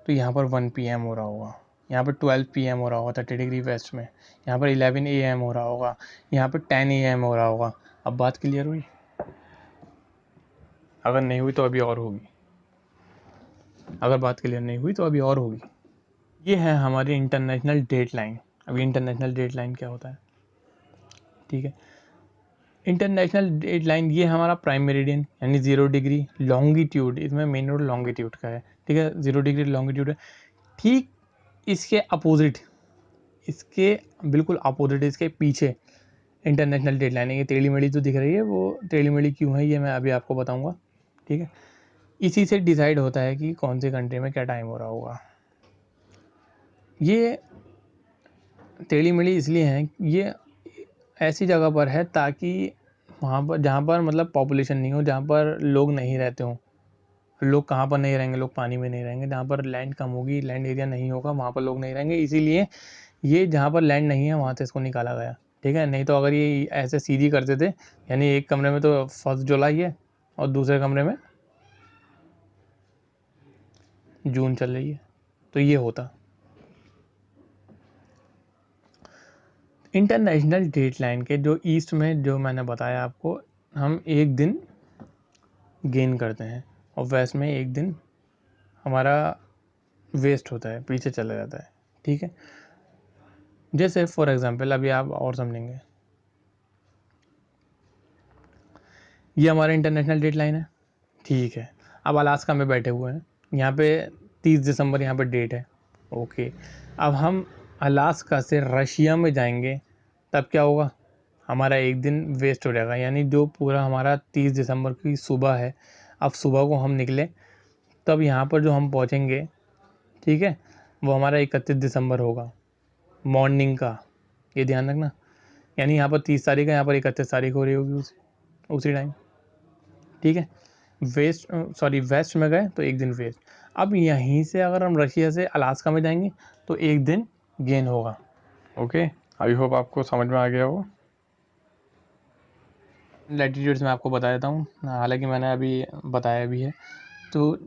तो यहाँ पर 1 PM हो रहा होगा, यहाँ पर 12 PM हो रहा होगा 30 डिग्री वेस्ट में, यहाँ पर 11 AM हो रहा होगा, यहाँ पर 10 AM हो रहा होगा। अब बात क्लियर हुई? अगर नहीं हुई तो अभी और होगी, अगर बात क्लियर नहीं हुई तो अभी और होगी। ये है हमारी इंटरनेशनल डेट लाइन। अभी इंटरनेशनल डेट लाइन क्या होता है? ठीक है, इंटरनेशनल डेट लाइन ये हमारा प्राइम मेरिडियन यानी 0 डिग्री लॉन्गिट्यूड, इसमें मेन रोड लॉन्गिट्यूड का है। ठीक है, 0 डिग्री लॉन्गिट्यूड है। ठीक इसके अपोजिट, इसके बिल्कुल अपोजिट, इसके पीछे इंटरनेशनल डेट लाइन है। ये टेढ़ी मेढ़ी जो दिख रही है, वो टेढ़ी मेढ़ी क्यों है ये मैं अभी आपको बताऊंगा। ठीक है, इसी से डिसाइड होता है कि कौन सी कंट्री में क्या टाइम हो रहा होगा। ये टेढ़ी मेढ़ी इसलिए है, ये ऐसी जगह पर है ताकि वहाँ पर जहाँ पर मतलब पॉपुलेशन नहीं हो, जहाँ पर लोग नहीं रहते हों। लोग कहाँ पर नहीं रहेंगे? लोग पानी में नहीं रहेंगे। जहाँ पर लैंड कम होगी, लैंड एरिया नहीं होगा, वहाँ पर लोग नहीं रहेंगे। इसीलिए ये जहाँ पर लैंड नहीं है वहाँ से इसको निकाला गया। ठीक है, नहीं तो अगर ये ऐसे सीधी करते थे, यानी एक कमरे में तो 1 जुलाई है और दूसरे कमरे में जून चल रही है, तो ये होता। इंटरनेशनल डेट लाइन के जो ईस्ट में, जो मैंने बताया आपको, हम 1 दिन गेन करते हैं और वेस्ट में 1 दिन हमारा वेस्ट होता है, पीछे चला जाता है। ठीक है, जैसे फॉर एग्जांपल अभी आप और समझेंगे, ये हमारा इंटरनेशनल डेट लाइन है। ठीक है, अब अलास्का में बैठे हुए हैं, यहाँ पे 30 दिसंबर यहाँ पे डेट है। ओके, अब हम अलास्का से रशिया में जाएंगे, तब क्या होगा? हमारा एक दिन वेस्ट हो जाएगा। यानी जो पूरा हमारा 30 दिसंबर की सुबह है, अब सुबह को हम निकले तब यहाँ पर जो हम पहुँचेंगे, ठीक है, वो हमारा 31 दिसंबर होगा मॉर्निंग का, ये ध्यान रखना। यानी यहाँ पर 30 तारीख है, यहाँ पर 31 तारीख हो रही होगी उसी टाइम, ठीक है। वेस्ट में गए तो एक दिन वेस्ट। अब यहीं से अगर हम रशिया से अलास्का में जाएंगे तो एक दिन गेन होगा। ओके, आई होप आपको समझ में आ गया हो। लैटिट्यूड्स मैं आपको बता देता हूँ, हालांकि मैंने अभी बताया भी है। तो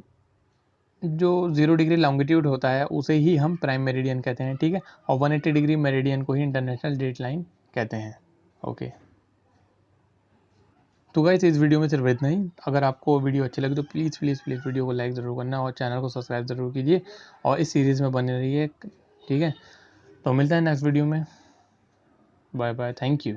जो 0 डिग्री लॉन्गिट्यूड होता है उसे ही हम प्राइम मेरिडियन कहते हैं, ठीक है। और 180 डिग्री मेरिडियन को ही इंटरनेशनल डेट लाइन कहते हैं। ओके, तो गाइस इस वीडियो में सिर्फ इतना ही। अगर आपको वीडियो अच्छी लगी तो प्लीज़ प्लीज़ प्लीज़ वीडियो को लाइक ज़रूर करना और चैनल को सब्सक्राइब ज़रूर कीजिए और इस सीरीज़ में बने रहिए, ठीक है। तो मिलता है नेक्स्ट वीडियो में। Bye bye, thank you.